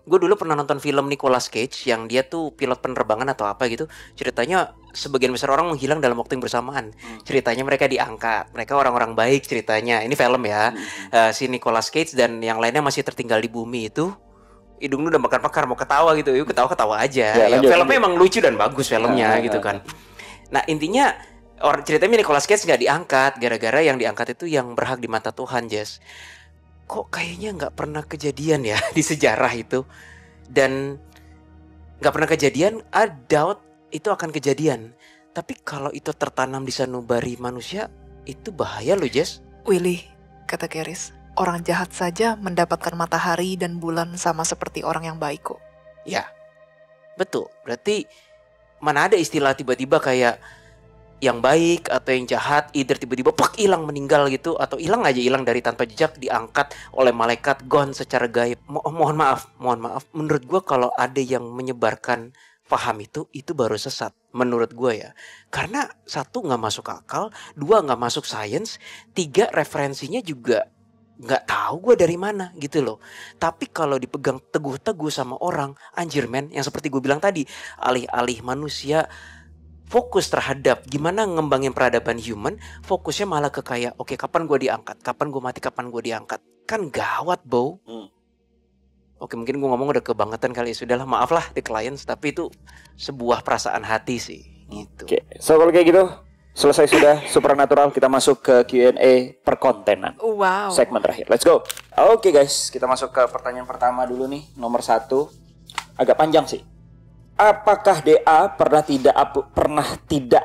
Gue dulu pernah nonton film Nicolas Cage yang dia tuh pilot penerbangan atau apa gitu. Ceritanya sebagian besar orang menghilang dalam waktu yang bersamaan. Ceritanya mereka diangkat, mereka orang-orang baik ceritanya. Ini film ya. Si Nicolas Cage dan yang lainnya masih tertinggal di bumi itu. Hidung lu udah mekar-mekar mau ketawa gitu. Yuk ketawa-ketawa aja. Filmnya emang lucu dan bagus filmnya gitu kan. Nah, intinya ceritanya Nicolas Cage nggak diangkat gara-gara yang diangkat itu yang berhak di mata Tuhan, Jess. Kok kayaknya nggak pernah kejadian ya di sejarah itu, dan nggak pernah kejadian. I doubt itu akan kejadian. Tapi kalau itu tertanam di sanubari manusia, itu bahaya loh, Jess. Willy, kata Keris, orang jahat saja mendapatkan matahari dan bulan sama seperti orang yang baik kok. Ya, betul. Berarti mana ada istilah tiba-tiba kayak yang baik atau yang jahat, either tiba-tiba plak hilang meninggal gitu, atau hilang dari tanpa jejak, diangkat oleh malaikat gone secara gaib. Mohon maaf. Menurut gue kalau ada yang menyebarkan paham itu baru sesat. Menurut gue ya. Karena satu nggak masuk akal, dua nggak masuk sains, tiga referensinya juga nggak tahu gue dari mana gitu loh. Tapi kalau dipegang teguh-teguh sama orang, anjir men, yang seperti gue bilang tadi, alih-alih manusia fokus terhadap gimana ngembangin peradaban human, fokusnya malah ke kayak oke, kapan gue diangkat, kapan gue mati, kapan gue diangkat. Kan gawat, Bo. Oke, mungkin gue ngomong udah kebangetan kali ya. Sudahlah, maaf lah the clients, tapi itu sebuah perasaan hati sih gitu. Oke, so kalau kayak gitu selesai sudah Supernatural, kita masuk ke Q&A perkontenan. Wow. Segmen terakhir, let's go. Oke guys, kita masuk ke pertanyaan pertama dulu nih, nomor 1. Agak panjang sih. Apakah DA pernah tidak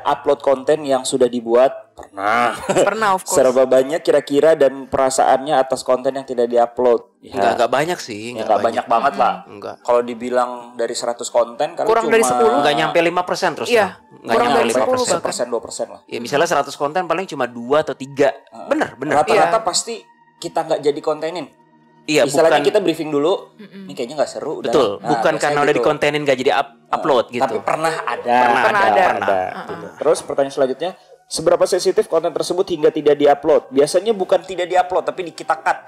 upload konten yang sudah dibuat? Pernah. Pernah, of course. Serba banyak kira-kira dan perasaannya atas konten yang tidak diupload. Ya. Enggak banyak sih, Enggak banyak banget lah. Enggak. Kalau dibilang dari 100 konten kali kurang cuma dari 10. Enggak nyampe 5% terus. Iya, Enggak kurang nyampe dari 10 10%, 2% lah. Ya misalnya 100 konten paling cuma 2 atau 3. Bener. Rata-rata pasti kita nggak jadi kontenin. Iya, istilahnya bukan, kita briefing dulu. Ini kayaknya nggak seru. Betul, bukan karena udah dikontenin gak jadi upload gitu. Tapi pernah ada. Gitu. Terus pertanyaan selanjutnya, seberapa sensitif konten tersebut hingga tidak diupload? Biasanya bukan tidak diupload, tapi kita cut.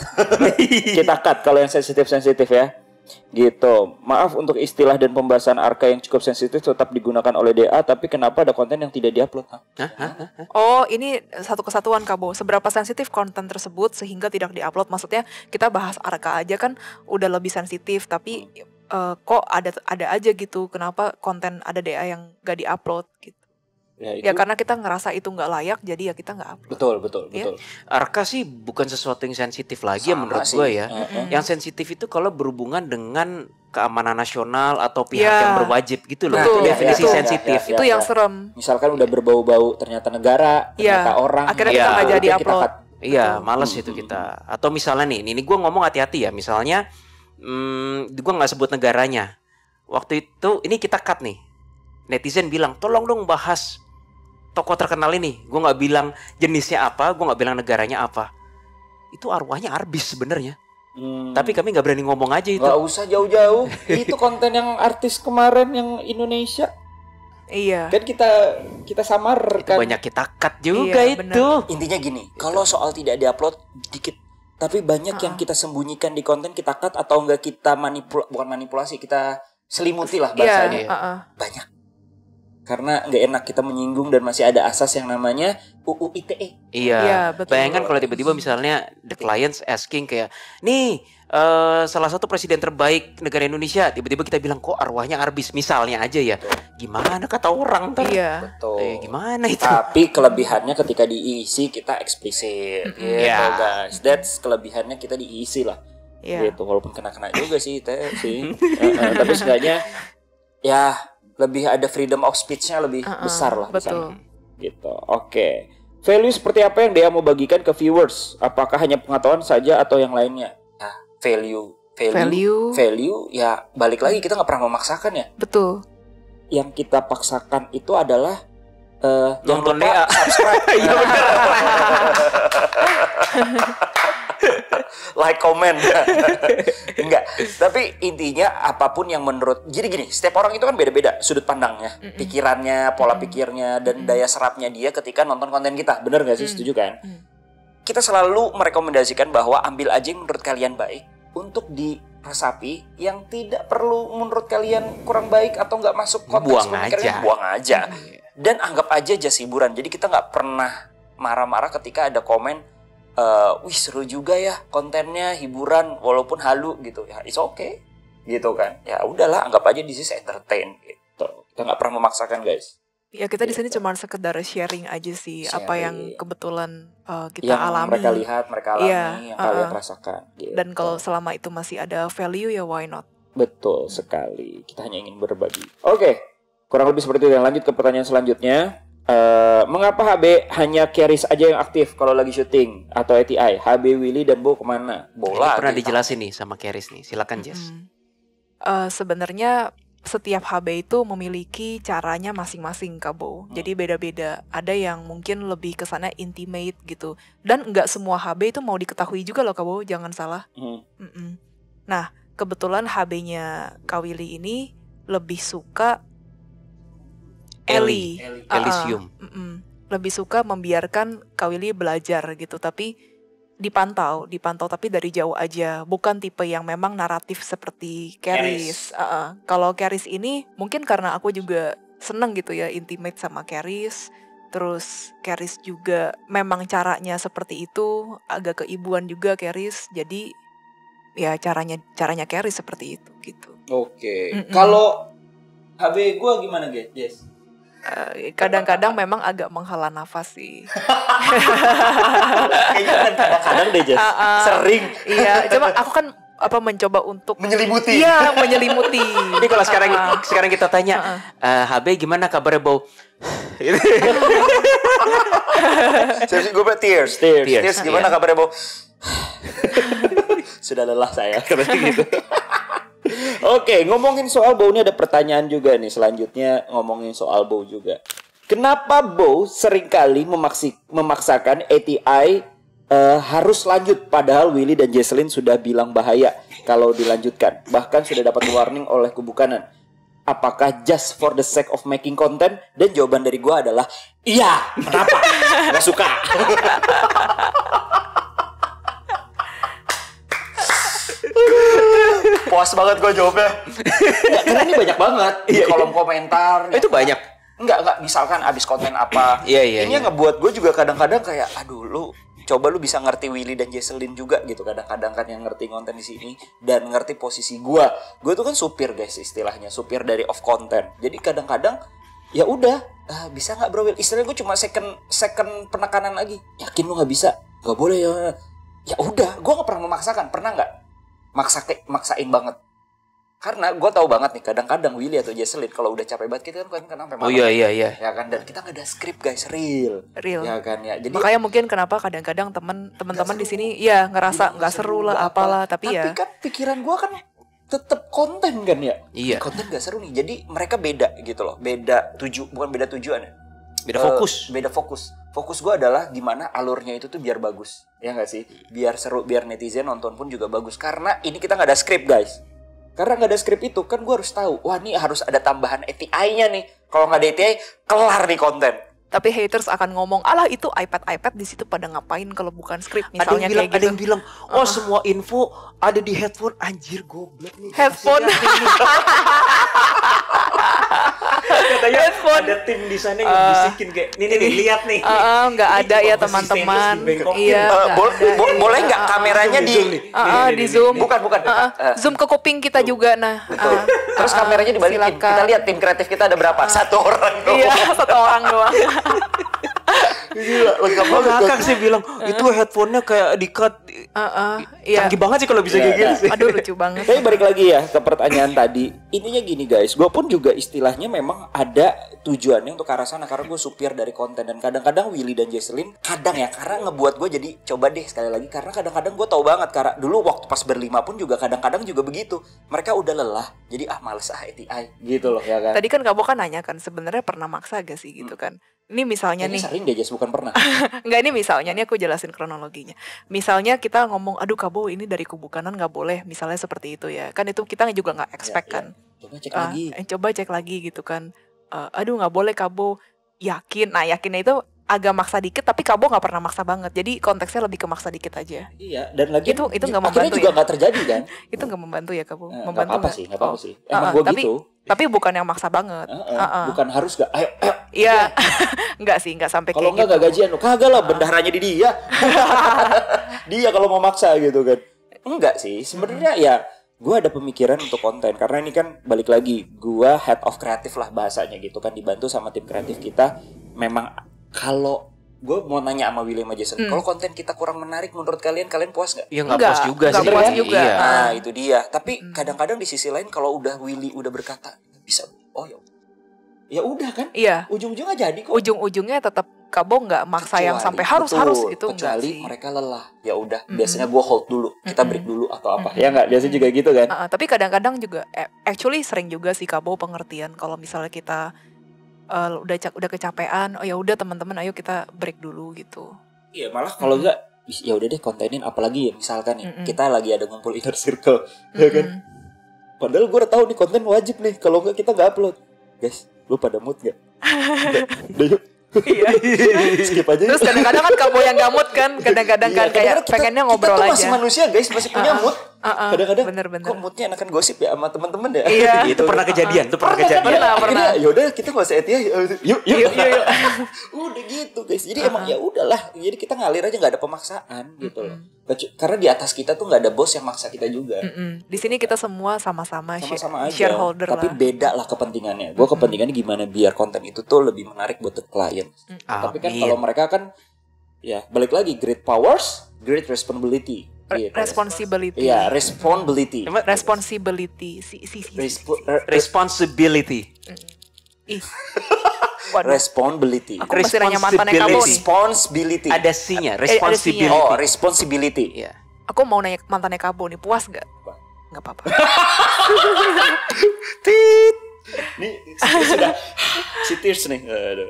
Kita cut kalau yang sensitif ya. Gitu. Maaf untuk istilah dan pembahasan Arka yang cukup sensitif tetap digunakan oleh DA, tapi kenapa ada konten yang tidak diupload? Oh, ini satu kesatuan, Kabo. Seberapa sensitif konten tersebut sehingga tidak diupload? Maksudnya kita bahas Arka aja kan udah lebih sensitif, tapi kok ada aja gitu. Kenapa konten ada DA yang gak diupload gitu? Ya karena kita ngerasa itu nggak layak, jadi ya kita nggak upload. Betul. Arka sih bukan sesuatu yang sensitif lagi ya menurut gue ya. Yang sensitif itu kalau berhubungan dengan keamanan nasional atau pihak yang berwajib gitu loh. Itu definisi sensitif. Itu yang serem. Misalkan udah berbau-bau ternyata negara, ternyata orang. Akhirnya kita nggak jadi upload. Iya, males itu kita. Atau misalnya ini gue ngomong hati-hati ya. Misalnya, gue nggak sebut negaranya. Waktu itu ini kita cut nih. Netizen bilang, tolong dong bahas tokoh terkenal ini. Gue nggak bilang jenisnya apa, gue nggak bilang negaranya apa. Itu arwahnya arbis sebenarnya. Tapi kami nggak berani ngomong aja itu. Nggak usah jauh-jauh. Itu konten yang artis kemarin yang Indonesia. Iya. Kan kita samarkan. Banyak kita cut juga itu. Intinya gini, kalau soal tidak diupload dikit, tapi banyak yang kita sembunyikan di konten, kita cut atau enggak kita bukan manipulasi, kita selimuti lah bahasanya. Banyak. Karena nggak enak kita menyinggung dan masih ada asas yang namanya UU ITE. Iya, betul. Bayangkan kalau tiba-tiba misalnya the clients asking kayak, nih salah satu presiden terbaik negara Indonesia, tiba-tiba kita bilang kok arwahnya arbis misalnya aja ya. Gimana kata orang ntar? Iya. Betul. Gimana itu? Tapi kelebihannya ketika diisi kita eksplisit. Gitu guys. That's kelebihannya kita diisi lah. Gitu. Walaupun kena-kena juga sih sih. Tapi seenggaknya ya lebih ada freedom of speech-nya lebih besar lah. Betul. Gitu. Oke. Value seperti apa yang dia mau bagikan ke viewers? Apakah hanya pengetahuan saja atau yang lainnya? Nah, value ya balik lagi, kita nggak pernah memaksakan ya. Betul. Yang kita paksakan itu adalah nonton DA, subscribe. Like, comment. Enggak. Tapi intinya apapun yang menurut, jadi gini, setiap orang itu kan beda-beda sudut pandangnya, pikirannya, pola pikirnya, dan daya serapnya dia ketika nonton konten kita. Bener gak sih? Setuju kan? Kita selalu merekomendasikan bahwa ambil aja yang menurut kalian baik untuk diresapi, yang tidak perlu menurut kalian kurang baik atau nggak masuk konteks pemikirannya, buang aja. Dan anggap aja just hiburan. Jadi kita nggak pernah marah-marah ketika ada komen, wih seru juga ya kontennya, hiburan walaupun halu gitu. Ya it's okay gitu kan. Ya udahlah, anggap aja this is entertain gitu. Kita nggak pernah memaksakan guys. Ya kita di sini Gitu. cuma sekedar sharing aja sih apa yang Sharing. kebetulan kita Yang alami. mereka lihat, mereka alami, Iya, yang kalian rasakan. Gitu. Dan kalau selama itu masih ada value ya why not? Betul sekali. Kita hanya ingin berbagi. Oke, kurang lebih seperti itu. Lanjut ke pertanyaan selanjutnya. Mengapa HB hanya Keris aja yang aktif kalau lagi syuting atau ATI? HB, Willy, dan Bo kemana? Ini Bola. pernah dijelasin nih sama Keris nih. Silakan Jess. Sebenarnya setiap HB itu memiliki caranya masing-masing Kak Bo. Jadi beda-beda. Ada yang mungkin lebih kesana intimate gitu. Dan nggak semua HB itu mau diketahui juga loh Kak Bo, jangan salah. Nah, kebetulan HB-nya Kak Willy ini lebih suka Ellie. Elysium. Lebih suka membiarkan Kak Willy belajar gitu. Tapi dipantau tapi dari jauh aja, bukan tipe yang memang naratif seperti Keris. Kalau Keris ini mungkin karena aku juga seneng gitu ya intimate sama Keris, terus Keris juga memang caranya seperti itu, agak keibuan juga Keris, jadi ya caranya Keris seperti itu gitu. Oke. Kalau HB gue gimana guys? Yes. Kadang-kadang memang agak menghela nafas sih. Kayaknya kadang-kadang deh Jess. Sering. Iya, coba aku kan mencoba untuk menyelimuti. Iya, menyelimuti. Ini kalau sekarang kita tanya, HB gimana kabarnya Bo? Gue tears gimana kabarnya Bo? Sudah lelah saya gitu. Oke, ngomongin soal Bo, ini ada pertanyaan juga nih selanjutnya, ngomongin soal Bo juga. Kenapa Bo seringkali memaksakan ATI harus lanjut padahal Willy dan Jesselyn sudah bilang bahaya kalau dilanjutkan. Bahkan sudah dapat warning oleh kubu kanan. Apakah just for the sake of making content? Dan jawaban dari gue adalah iya. Kenapa? Gak suka. Puas banget gue jawabnya. Karena ini banyak banget di kolom komentar. Itu banyak. Enggak, misalkan abis konten apa. Iya. Ini ngebuat gue juga kadang-kadang kayak, aduh coba lu bisa ngerti Willy dan Jesselyn juga gitu. Kadang-kadang kan yang ngerti konten di sini dan ngerti posisi gue. Gue tuh kan supir guys istilahnya, supir dari off content. Jadi kadang-kadang ya udah, bisa nggak bro Will? Istilahnya gue cuma second penekanan lagi. Yakin lu nggak bisa? Nggak boleh ya. Ya udah, gue nggak pernah memaksakan. Pernah nggak? Maksain banget. Karena gue tahu banget nih kadang-kadang Willy atau Jesselyn kalau udah capek banget kita kan sampai malam. Oh iya. Ya kan, dan kita nggak ada skrip guys, real. Ya kan ya. Jadi makanya mungkin kenapa kadang-kadang teman-teman di sini ya ngerasa nggak seru lah apalah, tapi ya kan pikiran gue kan tetap konten kan ya. Iya. Konten gak seru nih. Jadi mereka beda gitu loh. Bukan beda tujuan ya. Beda fokus. Beda fokus. Fokus gue adalah gimana alurnya itu tuh biar bagus. Ya nggak sih? Biar seru, biar netizen nonton pun juga bagus. Karena ini kita nggak ada skrip guys. Karena nggak ada skrip itu kan gue harus tahu. Wah nih harus ada tambahan ATI-nya nih. Kalau nggak ada ATI, kelar nih konten. tapi haters akan ngomong, alah itu iPad di situ pada ngapain kalau bukan skrip misalnya kayak gitu. Ada yang bilang, oh semua info ada di headphone. Anjir goblok nih. Headphone. Katanya Headphone. ada tim di sana yang bisikin kayak, nih lihat nih. Nggak ada ya teman-teman. Iya. Boleh nggak kameranya di zoom. Bukan. Zoom ke kuping kita juga nah. Terus kameranya dibalikin. Kita lihat tim kreatif kita ada berapa? Satu orang doang. Iya, satu orang doang. Gila, lengkap banget. Kakak sih bilang itu headphone-nya kayak di-cut. Iya. Canggih banget sih kalau bisa kayak gitu sih. Aduh lucu banget. Tapi balik lagi ya ke pertanyaan tadi. Intinya gini guys, gue pun juga istilahnya memang ada tujuannya untuk ke arah sana. Karena gue supir dari konten. Dan kadang-kadang Willy dan Jesselyn karena ngebuat gue jadi coba deh sekali lagi. Karena kadang-kadang gue tahu banget, karena dulu waktu pas berlima pun juga kadang-kadang juga begitu. Mereka udah lelah, jadi males ATI gitu loh ya kan. Tadi kan Kak Bo kan nanya kan sebenarnya pernah maksa gak sih gitu kan. Ini misalnya Ini nih. sering deh Jess, bukan pernah. Enggak, ini misalnya, ini aku jelasin kronologinya. Misalnya kita ngomong, aduh Kak Bo ini dari kubu kanan gak boleh. Misalnya seperti itu ya. Kan itu kita juga gak expect kan. Coba cek lagi. Coba cek lagi gitu kan. Aduh gak boleh Kak Bo. Yakin. Nah yakinnya itu agak maksa dikit, tapi Kabo nggak pernah maksa banget. Jadi konteksnya lebih ke maksa dikit aja. Iya, dan lagi Itu nggak akhirnya membantu juga ya? nggak terjadi kan? Itu nggak membantu ya Kabo? Nggak Membantu apa-apa nggak? sih, nggak apa-apa Oh. sih. Emang gue Tapi gitu. tapi bukan yang maksa banget. Bukan harus gak, ayo. Iya, nggak sih, nggak sampai Kalau kayak enggak gitu. gak gajian, kagak lah, bendaharanya di dia. Dia kalau mau maksa gitu kan. Enggak sih, sebenarnya ya gue ada pemikiran untuk konten karena ini kan balik lagi gue head of kreatif lah bahasanya gitu kan, dibantu sama tim kreatif kita. Memang kalau gue mau nanya sama William aja, kalau konten kita kurang menarik menurut kalian puas nggak? Ya nggak Nggak, puas juga nggak sih. puas Iya. juga. Nah itu dia. Tapi kadang-kadang di sisi lain kalau udah Willy udah berkata bisa, oh ya udah kan, Iya, ujung-ujungnya jadi kok. ujung-ujungnya tetap Kabo nggak maksa yang sampai harus itu enggak kecuali sih. mereka lelah, ya udah biasanya gue hold dulu, kita break dulu atau apa, ya nggak, biasanya juga gitu kan. Tapi kadang-kadang juga actually sering juga sih Kabo pengertian kalau misalnya kita udah kecapean, oh ya udah teman-teman ayo kita break dulu gitu. Iya, malah kalau enggak ya udah deh kontenin, apalagi ya misalkan nih kita lagi ada ngumpul inner circle, ya kan, padahal gue udah tahu nih konten wajib nih, kalau enggak kita nggak upload, guys, lu pada mood nggak? Udah yuk. Iya. Skip aja. Terus kadang-kadang kan Kabo yang gamut kan, kadang-kadang kan kayak pengennya ngobrol kita tuh aja. masih manusia guys, masih punya mood. Kadang-kadang Bener-bener. kok moodnya enakan gosip ya sama teman-teman ya. Iya. Itu pernah kejadian, itu pernah kejadian. Pernah. Ya udah kita nggak usah ya, yuk. Yuk. Udah gitu guys. Jadi emang ya udahlah. Jadi kita ngalir aja, nggak ada pemaksaan gitu loh. Karena di atas kita tuh nggak ada bos yang maksa kita juga. Di sini kita semua sama-sama Sama-sama aja. shareholder Tapi lah. beda lah kepentingannya. Gue kepentingannya gimana biar konten itu tuh lebih menarik buat the client. Tapi kan kalau mereka kan ya balik lagi, great powers, great responsibility. Gitu. Responsibility. Iya, responsibility. Responsibility. Responsibility. Ih. Waduh. Responsibility. Aku masih nanya mantannya Kabo nih. Responsibility. Ada C-nya, ada responsibility. Oh, responsibility. Iya. Aku mau nanya mantannya Kabo nih, puas gak? Gak apa-apa. Ini sudah si tears nih. Aduh.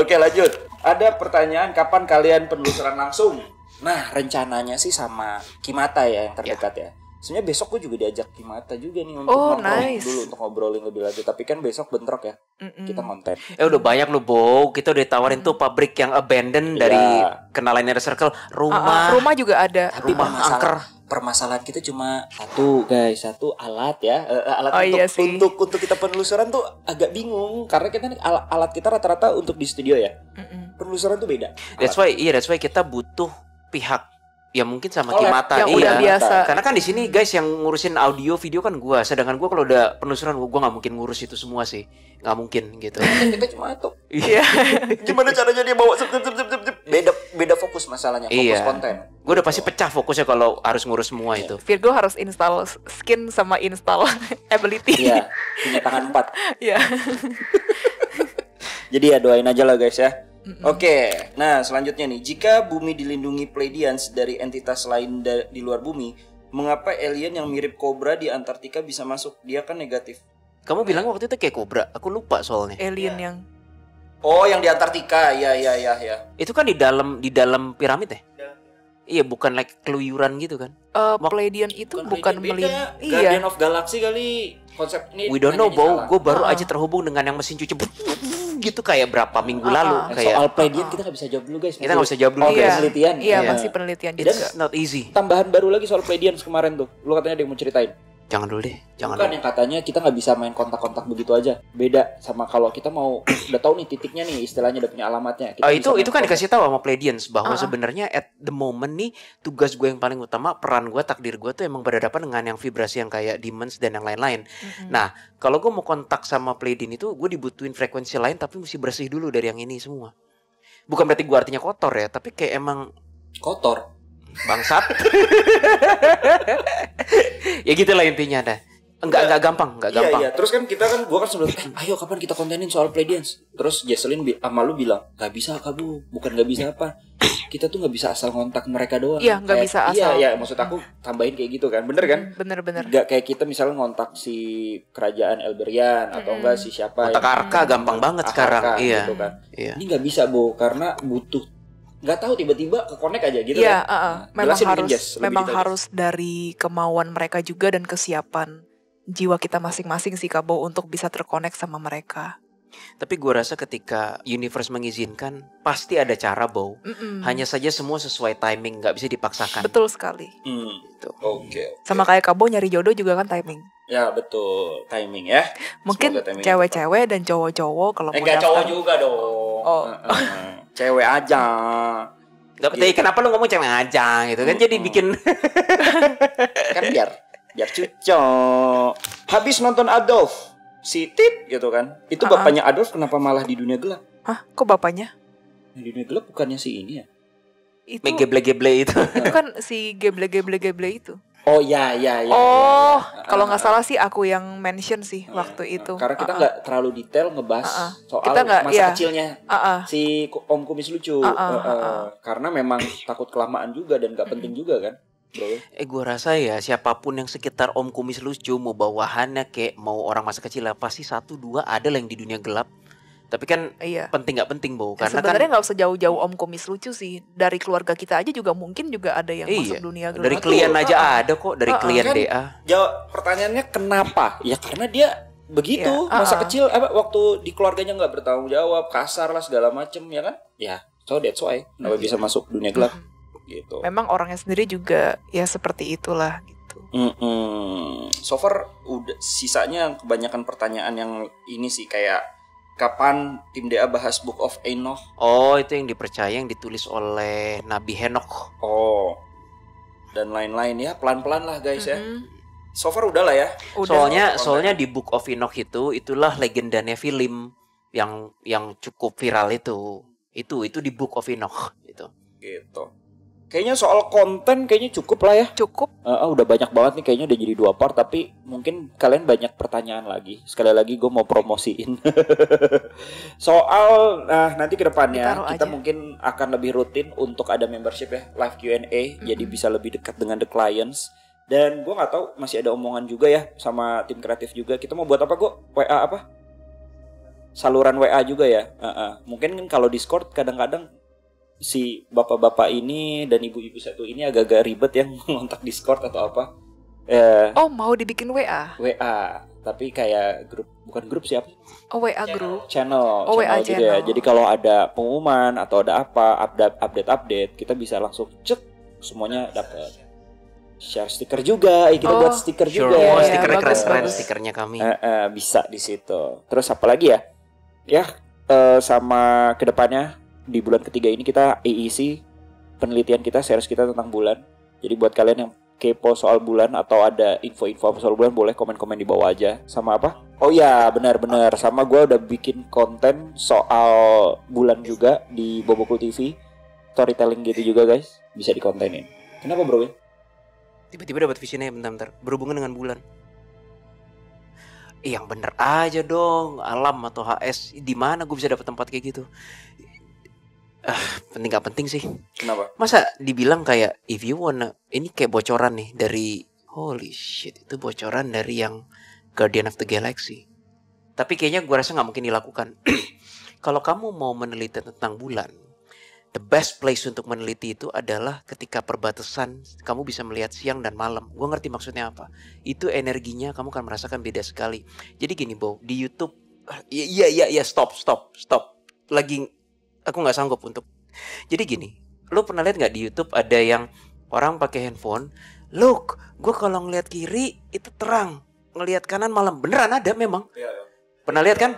Oke, lanjut. Ada pertanyaan, kapan kalian penelusuran langsung? Nah, rencananya sih sama Kimata ya yang terdekat ya. Sebenarnya besok gue juga diajak Kimata juga nih untuk ngobrol dulu, untuk ngobrolin lebih lanjut. Tapi kan besok bentrok ya. Kita konten. Udah banyak loh, Bo. Kita udah tawarin tuh pabrik yang abandoned dari kenalan inner circle, rumah. Rumah juga ada. Tapi permasalahan kita cuma satu alat ya. Alat untuk kita penelusuran tuh agak bingung karena kita alat kita rata-rata untuk di studio ya. Penelusuran tuh beda. That's why kita butuh pihak ya mungkin sama Kimata yang udah biasa. Karena kan di sini guys yang ngurusin audio video kan gua, sedangkan gua kalau udah penelusuran gua nggak mungkin ngurus itu semua sih, nggak mungkin gitu. Kita cuma itu. Iya. Gimana caranya dia bawa beda fokus masalahnya, fokus konten. Gua udah pasti pecah fokusnya kalau harus ngurus semua itu. Virgo harus install skin sama install ability. Iya, punya tangan 4. Iya. Jadi ya doain aja lah guys ya. Oke, nah selanjutnya nih, jika bumi dilindungi Pleiadians dari entitas lain di luar bumi, mengapa alien yang mirip kobra di Antartika bisa masuk? Dia kan negatif. Kamu bilang waktu itu kayak kobra, aku lupa soalnya. Alien yang yang di Antartika, ya. Itu kan di dalam piramid ya? Iya, bukan like keluyuran gitu kan? Pleiadian itu bukan beda. Guardian of Galaxy kali konsep ini. We don't know, Bo. Gue baru aja terhubung dengan yang mesin cuci gitu kayak berapa minggu lalu. Kayak soal Pleiadian kita nggak bisa jawab dulu guys. Kita nggak bisa jawab dulu. Penelitian. Iya, masih penelitian juga. It's not easy. Tambahan baru lagi soal Pleiadian kemarin tuh. Lu katanya ada yang mau ceritain. Jangan dulu deh, jangan. Bukan yang katanya kita nggak bisa main kontak-kontak begitu aja. Beda sama kalau kita mau udah tahu nih titiknya nih, istilahnya udah punya alamatnya. Itu kan dikasih tahu sama Pleiadians bahwa sebenarnya at the moment nih tugas gue yang paling utama, peran gue, takdir gue tuh emang berhadapan dengan yang vibrasi yang kayak demons dan yang lain-lain. Nah, kalau gue mau kontak sama Pleiadian itu gue dibutuhin frekuensi lain tapi mesti bersih dulu dari yang ini semua. Bukan berarti gue artinya kotor ya, tapi kayak emang kotor. Bangsat. Ya gitulah intinya dah. Enggak gampang. Iya. Terus kan kita kan gua kan sebelum ayo kapan kita kontenin soal Pleiadians. Terus Jesselyn sama lu bilang, "Enggak bisa Kabu." Bukan enggak bisa apa? Kita tuh enggak bisa asal ngontak mereka doang. Iya, enggak bisa asal. Iya, maksud aku tambahin kayak gitu kan. Bener kan? Bener. Enggak kayak kita misalnya ngontak si kerajaan Elberian atau enggak si siapa. Kontak Arka gampang banget sekarang. Iya. Gitu kan. Iya. Ini enggak bisa, Bu, karena butuh nggak tahu tiba-tiba ke connect aja gitu ya. Iya, memang harus dari kemauan mereka juga dan kesiapan jiwa kita masing-masing sih Kabo untuk bisa terkonek sama mereka. Tapi gue rasa ketika universe mengizinkan, pasti ada cara, Bow. Hanya saja semua sesuai timing, nggak bisa dipaksakan. Betul sekali. Gitu. Oke. Sama kayak Kabo nyari jodoh juga kan timing. Ya betul, timing ya. Mungkin Semoga timing cewek-cewek dan cowok-cowok kalau mau enggak daftar. cowok juga dong. Oh. Cewek aja. Gak penting, kenapa lu ngomong cewek aja gitu kan? Jadi bikin Kan biar cocok. Habis nonton Adolf, si Tit gitu kan. Itu bapaknya Adolf kenapa malah di dunia gelap? Hah, kok bapaknya? Di dunia gelap bukannya si ini ya? Itu geble-geble itu. itu kan si geble itu. Oh ya. Oh, kalau nggak salah sih aku yang mention sih waktu itu. Karena kita nggak terlalu detail ngebahas soal Kita nggak, masa iya. kecilnya si Om Kumis lucu. Karena memang takut kelamaan juga dan nggak penting juga kan, bro. Gue rasa ya siapapun yang sekitar Om Kumis lucu, mau bawahannya kayak mau orang masa kecil, pasti 1-2 ada lah yang di dunia gelap. Tapi kan Iya. penting nggak penting, Bow. Karena Sebenarnya kan nggak usah jauh-jauh Om Kumis lucu sih. Dari keluarga kita aja juga mungkin juga ada yang masuk dunia gelap. dari klien aja ada kok, dari klien Kan DA. Jawab pertanyaannya kenapa? Ya karena dia begitu Iya, masa kecil waktu di keluarganya nggak bertanggung jawab, kasar lah segala macem ya kan? Ya, so that's why kenapa bisa masuk dunia gelap gitu. Memang orangnya sendiri juga ya seperti itulah gitu. So far udah sisanya kebanyakan pertanyaan yang ini sih kayak kapan tim DA bahas Book of Enoch? Oh, itu yang dipercaya yang ditulis oleh Nabi Henokh. Oh. Dan lain-lain ya, pelan-pelan lah guys ya. So far udah lah ya. Soalnya di Book of Enoch itulah legendanya film yang cukup viral itu. Itu di Book of Enoch gitu. Gitu. Kayaknya soal konten kayaknya cukup lah ya. Cukup. Udah banyak banget nih, kayaknya udah jadi 2 part. Tapi mungkin kalian banyak pertanyaan lagi. Sekali lagi gue mau promosiin soal nanti ke depannya Ditaruh kita aja. mungkin akan lebih rutin untuk ada membership ya, live Q&A. Jadi bisa lebih dekat dengan the clients. Dan gue nggak tahu, masih ada omongan juga ya sama tim kreatif juga. Kita mau buat apa, kok? WA apa? Saluran WA juga ya. Mungkin kan kalau Discord kadang-kadang si bapak-bapak ini dan ibu-ibu satu ini agak-agak ribet ya ngontak Discord atau apa. Oh, mau dibikin WA? WA, tapi kayak grup, bukan grup siapa? Oh, WA group. Channel WA gitu ya. channel. Jadi kalau ada pengumuman atau ada apa, update, kita bisa langsung cek, semuanya dapat. Share stiker juga, kita buat stiker Sure, juga. oh, Iya, stikernya bagus, keren-keren bagus. stikernya kami. Bisa di situ. Terus apa lagi ya? Ya, sama kedepannya di bulan ketiga ini kita AEC, penelitian kita, series kita tentang bulan. Jadi buat kalian yang kepo soal bulan atau ada info-info soal bulan, boleh komen-komen di bawah aja. Sama apa? Oh ya, benar-benar. Sama gue udah bikin konten soal bulan juga di Bobokul TV. Storytelling gitu juga guys, bisa dikontenin. Kenapa bro? Tiba-tiba dapat visionnya bentar-bentar berhubungan dengan bulan. Yang bener aja dong, alam atau HS. Di mana gue bisa dapat tempat kayak gitu? Penting gak penting sih. Kenapa? Masa dibilang kayak if you wanna, ini kayak bocoran nih dari holy shit, itu bocoran dari yang Guardian of the Galaxy. Tapi kayaknya gue rasa gak mungkin dilakukan. Kalau kamu mau meneliti tentang bulan, the best place untuk meneliti itu adalah ketika perbatasan kamu bisa melihat siang dan malam. Gue ngerti maksudnya apa. Itu energinya kamu akan merasakan beda sekali. Jadi gini, Bo, di YouTube, iya, stop. Lagi aku nggak sanggup untuk. Jadi gini, lo pernah lihat nggak di YouTube ada yang orang pakai handphone, look, gue kalau ngelihat kiri itu terang, ngelihat kanan malam. Beneran ada memang. Pernah lihat kan?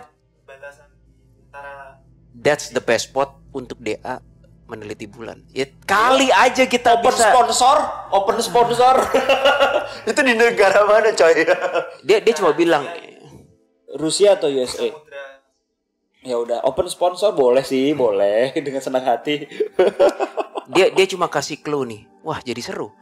That's the best spot untuk DA meneliti bulan. Ya kali aja kita Open bisa. sponsor. Itu di negara mana coy? Dia cuma bilang Rusia atau USA? Ya udah, open sponsor boleh sih, boleh dengan senang hati. dia cuma kasih clue nih. Wah, jadi seru.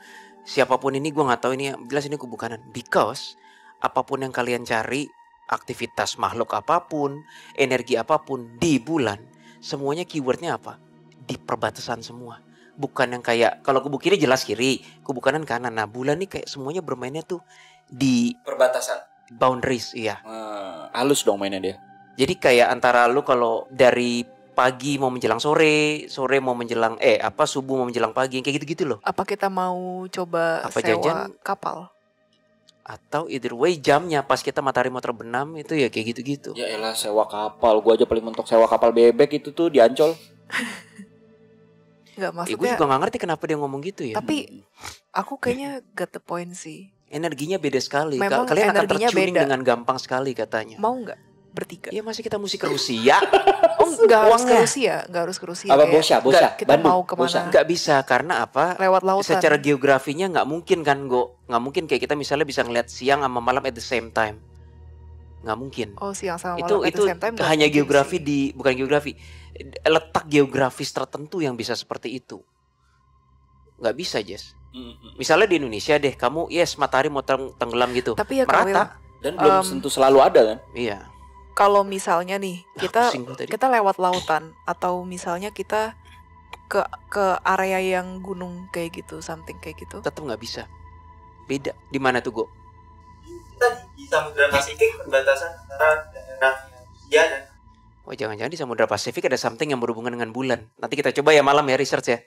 Siapapun ini gue nggak tahu ini, jelas ini kubukanan. Because apapun yang kalian cari, aktivitas makhluk apapun, energi apapun di bulan, semuanya keywordnya apa? Di perbatasan semua. Bukan yang kayak kalau kubu kiri jelas kiri, kubu kanan kanan. Nah, bulan nih kayak semuanya bermainnya tuh di Perbatasan. boundaries, iya. Halus dong mainnya dia. Jadi kayak antara lu kalau dari pagi mau menjelang sore, sore mau menjelang subuh mau menjelang pagi, kayak gitu-gitu loh. Apa kita mau coba Apa sewa jajan? kapal? Atau either way jamnya pas kita matahari mau terbenam itu ya kayak gitu-gitu. Ya elah, sewa kapal. Gua aja paling mentok sewa kapal bebek itu tuh di Ancol. Nggak, Gue maksudnya. juga nggak ngerti kenapa dia ngomong gitu ya. Tapi aku kayaknya get the point sih. Energinya beda sekali. Memang Kalian akan energinya tertuning beda. dengan gampang sekali katanya. Mau nggak bertiga? Iya, masih kita mesti ke Rusia. Oh, nggak harus ke Uangnya. Rusia, nggak harus ke Rusia. Apa kayak Bosya? kita Bandung, mau kemana? Bosya. Nggak bisa karena apa? Lewat lautan. Secara geografinya nggak mungkin kan, nggak mungkin kayak kita misalnya bisa ngeliat siang sama malam at the same time. Nggak mungkin. Oh, siang sama Itu malam at the same time nggak hanya mungkin geografi sih. bukan geografi, letak geografis tertentu yang bisa seperti itu. Nggak bisa, Jess. Misalnya di Indonesia deh, kamu matahari mau tenggelam gitu. Tapi ya Kawil, merata. Dan belum tentu selalu ada kan? Iya. kalau misalnya nih Pusing gua tadi. kita lewat lautan atau misalnya kita ke area yang gunung kayak gitu, something kayak gitu. Tetap nggak bisa. Beda. Di mana tuh, Go? Kita di Samudra Pasifik perbatasan antara daerah Rusia dan Oh, jangan-jangan di Samudra Pasifik ada something yang berhubungan dengan bulan. Nanti kita coba ya malam ya research ya.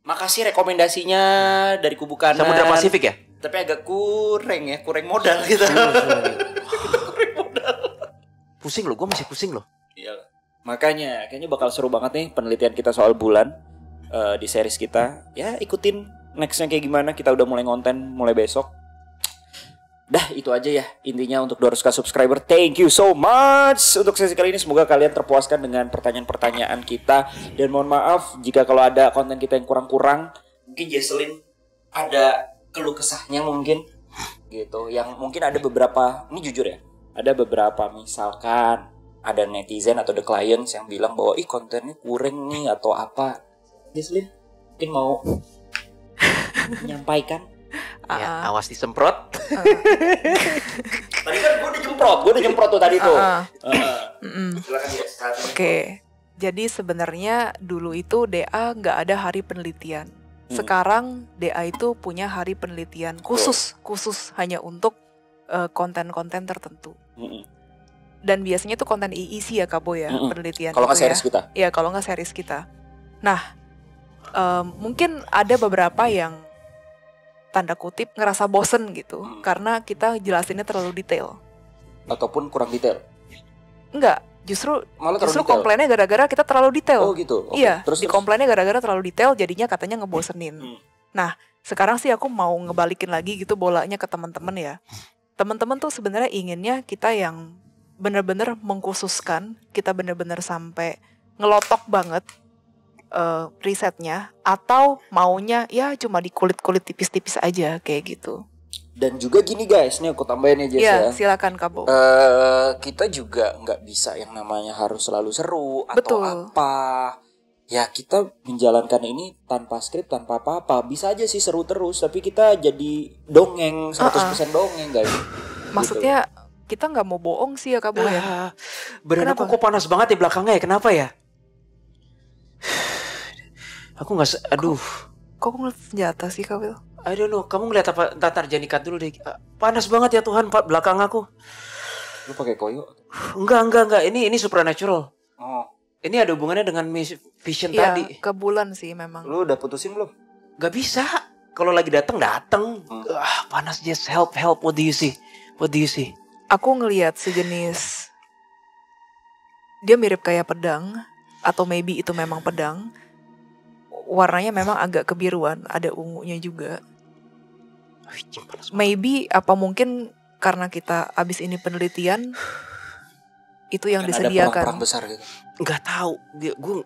Makasih rekomendasinya dari kubu kanan. Samudra Pasifik ya? Tapi agak kurang modal gitu. Pusing loh, gue masih pusing loh. Iya. Makanya kayaknya bakal seru banget nih penelitian kita soal bulan di series kita. Ya ikutin nextnya kayak gimana. Kita udah mulai ngonten mulai besok. Dah itu aja ya intinya untuk 200k subscriber. Thank you so much untuk sesi kali ini. Semoga kalian terpuaskan dengan pertanyaan-pertanyaan kita. Dan mohon maaf jika kalau ada konten kita yang kurang-kurang. Mungkin Jesselyn ada keluh kesahnya mungkin gitu. Yang mungkin ada beberapa, ini jujur ya, ada beberapa misalkan ada netizen atau the clients yang bilang bahwa kontennya kurang nih atau apa. Jesselyn mungkin mau menyampaikan. Ya, awas disemprot. Tadi kan gue udah jemprot tuh tadi tuh. Silakan ya. Oke. Jadi sebenarnya dulu itu DA nggak ada hari penelitian. Sekarang DA itu punya hari penelitian khusus hanya untuk konten-konten tertentu. Dan biasanya tuh konten IEC ya Kabo ya, penelitian. Kalau nggak itu series kita. Ya kalau nggak series kita. Nah, mungkin ada beberapa yang tanda kutip ngerasa bosen gitu karena kita jelasinnya terlalu detail. Ataupun kurang detail. Enggak, justru Malah terlalu detail. komplainnya gara-gara kita terlalu detail. Oh gitu. Oke. Iya, Terus komplainnya gara-gara terlalu detail jadinya katanya ngebosenin. Nah, sekarang sih aku mau ngebalikin lagi gitu bolanya ke teman-teman ya. Teman-teman tuh sebenarnya inginnya kita yang bener-bener mengkhususkan, kita bener-bener sampai ngelotok banget risetnya, atau maunya ya cuma di kulit-kulit tipis-tipis aja kayak gitu. Dan juga gini guys, nih aku tambahin aja Iya, ya. silakan Kabo. Kita juga nggak bisa yang namanya harus selalu seru atau Betul. apa. Ya kita menjalankan ini tanpa skrip, tanpa apa-apa. Bisa aja sih seru terus, tapi kita jadi dongeng, 100% dongeng guys. Maksudnya kita nggak mau bohong sih ya Kabo ya. Badan aku kok panas banget di belakangnya ya, kenapa ya? Aku nggak, aduh. Kok ngeliat senjata sih Kawil? I don't know, kamu ngeliat apa? Tatar janikat dulu deh. Panas banget ya Tuhan, Pak, belakang aku. Lu pakai koyo? Enggak. Ini supernatural. Oh. Ini ada hubungannya dengan vision Iya, tadi. ke bulan sih memang. Lu udah putusin belum? Gak bisa. Kalau lagi datang. Panas, just help. What do you see? Aku ngelihat sejenis, dia mirip kayak pedang, atau maybe itu memang pedang. Warnanya memang agak kebiruan, ada ungunya juga. Maybe apa mungkin karena kita abis ini penelitian itu yang Kan disediakan. ada perang besar gitu. Nggak tahu.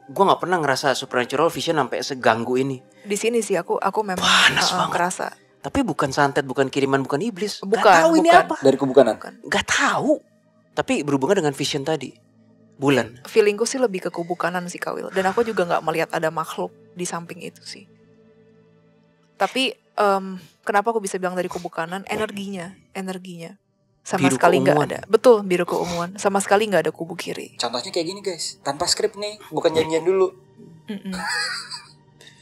Gue nggak pernah ngerasa supernatural vision sampai seganggu ini. Di sini sih aku memang Panas banget. kerasa. Tapi bukan santet, bukan kiriman, bukan iblis. Bukan, Nggak tahu ini bukan. apa. Dari kubu kanan. Nggak tahu. Tapi berhubungan dengan vision tadi. Bulan. Feelingku sih lebih ke kubu kanan sih Kawil. Dan aku juga nggak melihat ada makhluk di samping itu sih. Tapi kenapa aku bisa bilang dari kubu kanan? Energinya. Sama Biru sekali nggak keunguan. ada. Betul, biru keunguan. Sama sekali nggak ada kubu kiri. Contohnya kayak gini guys, tanpa skrip nih, bukan janjian dulu.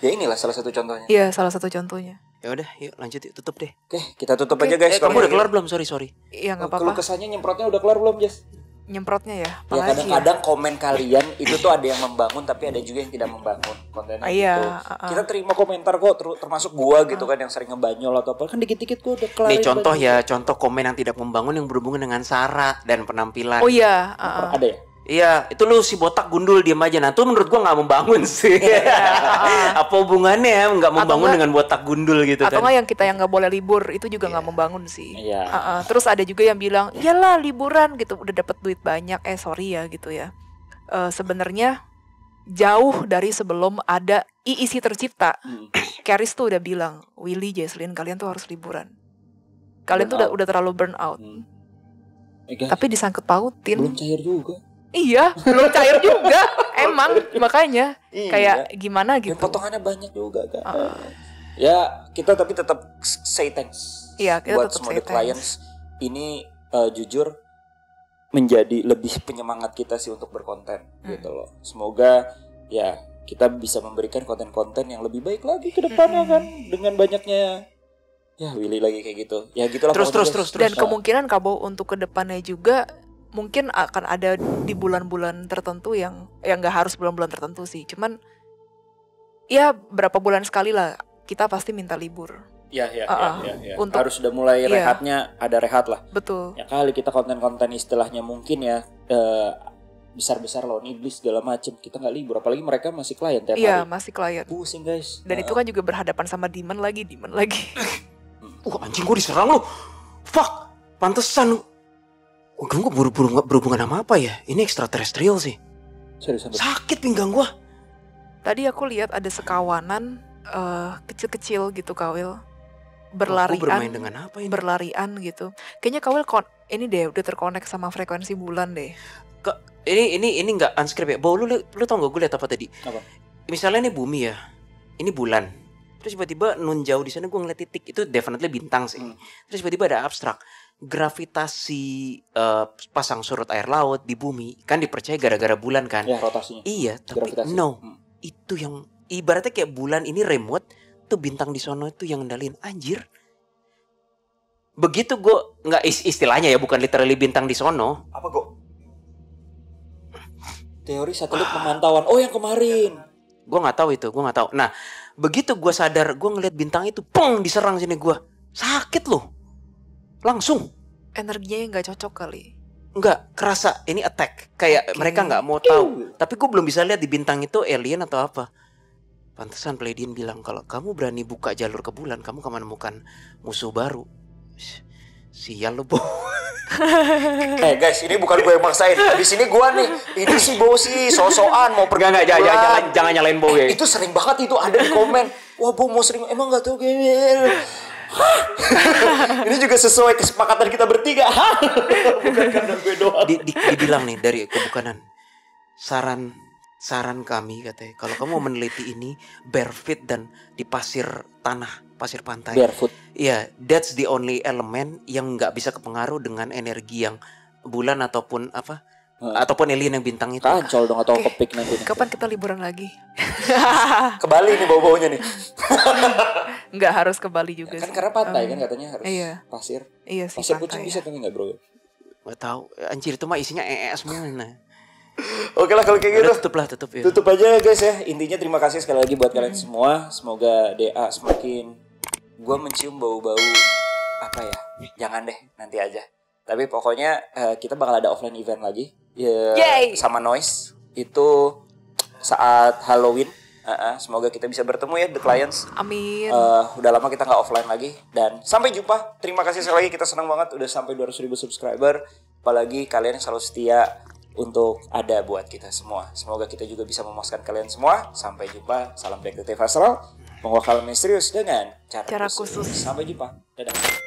Ya inilah salah satu contohnya. Iya, salah satu contohnya. Ya udah, yuk lanjut yuk, tutup deh. Oke, kita tutup Oke. aja guys. Kamu udah kelar belum? Sorry. Iya nggak Kalau apa-apa. kesannya nyemprotnya udah kelar belum, Jess? nyemprotnya ya. Ya Apalagi kadang-kadang komen kalian itu tuh ada yang membangun tapi ada juga yang tidak membangun kontennya Iya, gitu. Kita terima komentar kok termasuk gua gitu kan yang sering ngebanyol atau apa kan dikit-dikit gua udah kelar. Nih contoh contoh komen yang tidak membangun yang berhubungan dengan sara dan penampilan. Oh iya, Ada ya? Iya, itu lu si botak gundul diam aja. Nah, itu menurut gua nggak membangun sih. Apa hubungannya nggak membangun dengan botak gundul gitu atau kan? nggak yang kita yang nggak boleh libur itu juga nggak membangun sih. Iya. Terus ada juga yang bilang, iyalah liburan gitu udah dapat duit banyak. Sorry ya gitu ya. Sebenarnya jauh dari sebelum ada IIC tercipta, Karis tuh udah bilang, Willy, Jesslyn, kalian tuh harus liburan. Kalian tuh udah terlalu burn out. Tapi disangkut pautin. Belum cair juga. Iya, belum cair juga. Emang makanya kayak gimana gitu. Dan potongannya banyak juga kan. Ya kita tapi tetap say thanks. Iya, kita buat tetap semua say the clients. Ini jujur menjadi lebih penyemangat kita sih untuk berkonten gitu loh. Semoga ya kita bisa memberikan konten-konten yang lebih baik lagi ke depannya kan dengan banyaknya ya Willy lagi kayak gitu. Ya gitulah. Terus. Dan kemungkinan Kabo untuk kedepannya juga mungkin akan ada di bulan-bulan tertentu yang nggak harus bulan-bulan tertentu sih. Cuman ya berapa bulan sekali lah kita pasti minta libur. Ya. Untuk, harus udah mulai rehatnya ada rehat lah. Betul. Ya kali kita konten-konten istilahnya mungkin ya besar-besar loh iblis segala macem kita nggak libur apalagi mereka masih klien tiap hari. Iya masih klien. Pusing guys. Dan itu kan juga berhadapan sama demand lagi. Anjing gue diserang lu. Fuck. Pantesan. Gue berhubungan sama apa ya? Ini extraterrestrial sih. Serius. Sakit pinggang gue. Tadi aku lihat ada sekawanan kecil-kecil gitu Kawil. Berlarian. Bermain dengan apa ini? Berlarian gitu. Kayaknya Kawil ini deh udah terkonek sama frekuensi bulan deh. Ini nggak unscript ya. Bau lu tau gak gue lihat apa tadi? Apa? Misalnya ini bumi ya. Ini bulan. Terus tiba-tiba nun jauh di sana gue ngeliat titik itu definitely bintang sih. Terus tiba-tiba ada abstrak. Gravitasi pasang surut air laut di bumi kan dipercaya gara-gara bulan kan? Ya rotasinya. Iya, tapi Gravitasi. Itu yang ibaratnya kayak bulan ini remote, tuh bintang di sono itu yang ngendalin anjir. Begitu gue nggak istilahnya ya bukan literally bintang di sono. Apa kok? Teori satelit pemantauan. Oh yang kemarin. Gue nggak tahu itu, gue nggak tahu. Nah, begitu gue sadar, gue ngeliat bintang itu, pong diserang sini gue, sakit loh. Langsung energinya nggak cocok kali. Nggak kerasa ini attack kayak mereka nggak mau tahu. Tapi gue belum bisa lihat di bintang itu alien atau apa. Pantesan Pleiadian bilang kalau kamu berani buka jalur ke bulan kamu akan menemukan musuh baru. Sial lo Bo. Guys ini bukan gue yang maksain. Di sini gue nih. Ini si Bo sih sosokan mau pergi. Jangan nyalain Bo ya. Itu sering banget itu ada di komen. Wah Bo mau sering emang nggak tahu kayak. Ini juga sesuai kesepakatan kita bertiga. Bukan karena gue doang. Dibilang nih dari kebukanan. Saran kami katanya kalau kamu mau meneliti ini barefoot dan di pasir pantai. Barefoot. Iya, that's the only element yang nggak bisa kepengaruh dengan energi yang bulan ataupun apa ataupun alien yang bintang itu. Kancol dong atau kepik nanti. Kapan kita liburan lagi? Ke Bali nih bau-baunya nih. Nggak harus ke Bali juga kan sih. karena pantai kan katanya harus pasir. Iya sih. Pasir kucing bisa tapi nggak bro? Gak tahu. Anjir itu mah isinya semua. Nah. Oke lah kalau kayak gitu. Tutup ya. Tutup aja guys ya. Intinya terima kasih sekali lagi buat kalian semua. Semoga DA semakin gue mencium bau-bau apa ya? Jangan deh, nanti aja. Tapi pokoknya kita bakal ada offline event lagi. Ya, sama Noise itu saat Halloween. Semoga kita bisa bertemu ya the clients. Amin. Udah lama kita nggak offline lagi dan sampai jumpa. Terima kasih sekali lagi, kita senang banget udah sampai 200.000 subscriber. Apalagi kalian yang selalu setia untuk ada buat kita semua. Semoga kita juga bisa memuaskan kalian semua. Sampai jumpa. Salam Detektif Astral. Pengawal misterius dengan cara khusus. Sampai jumpa. Dadah.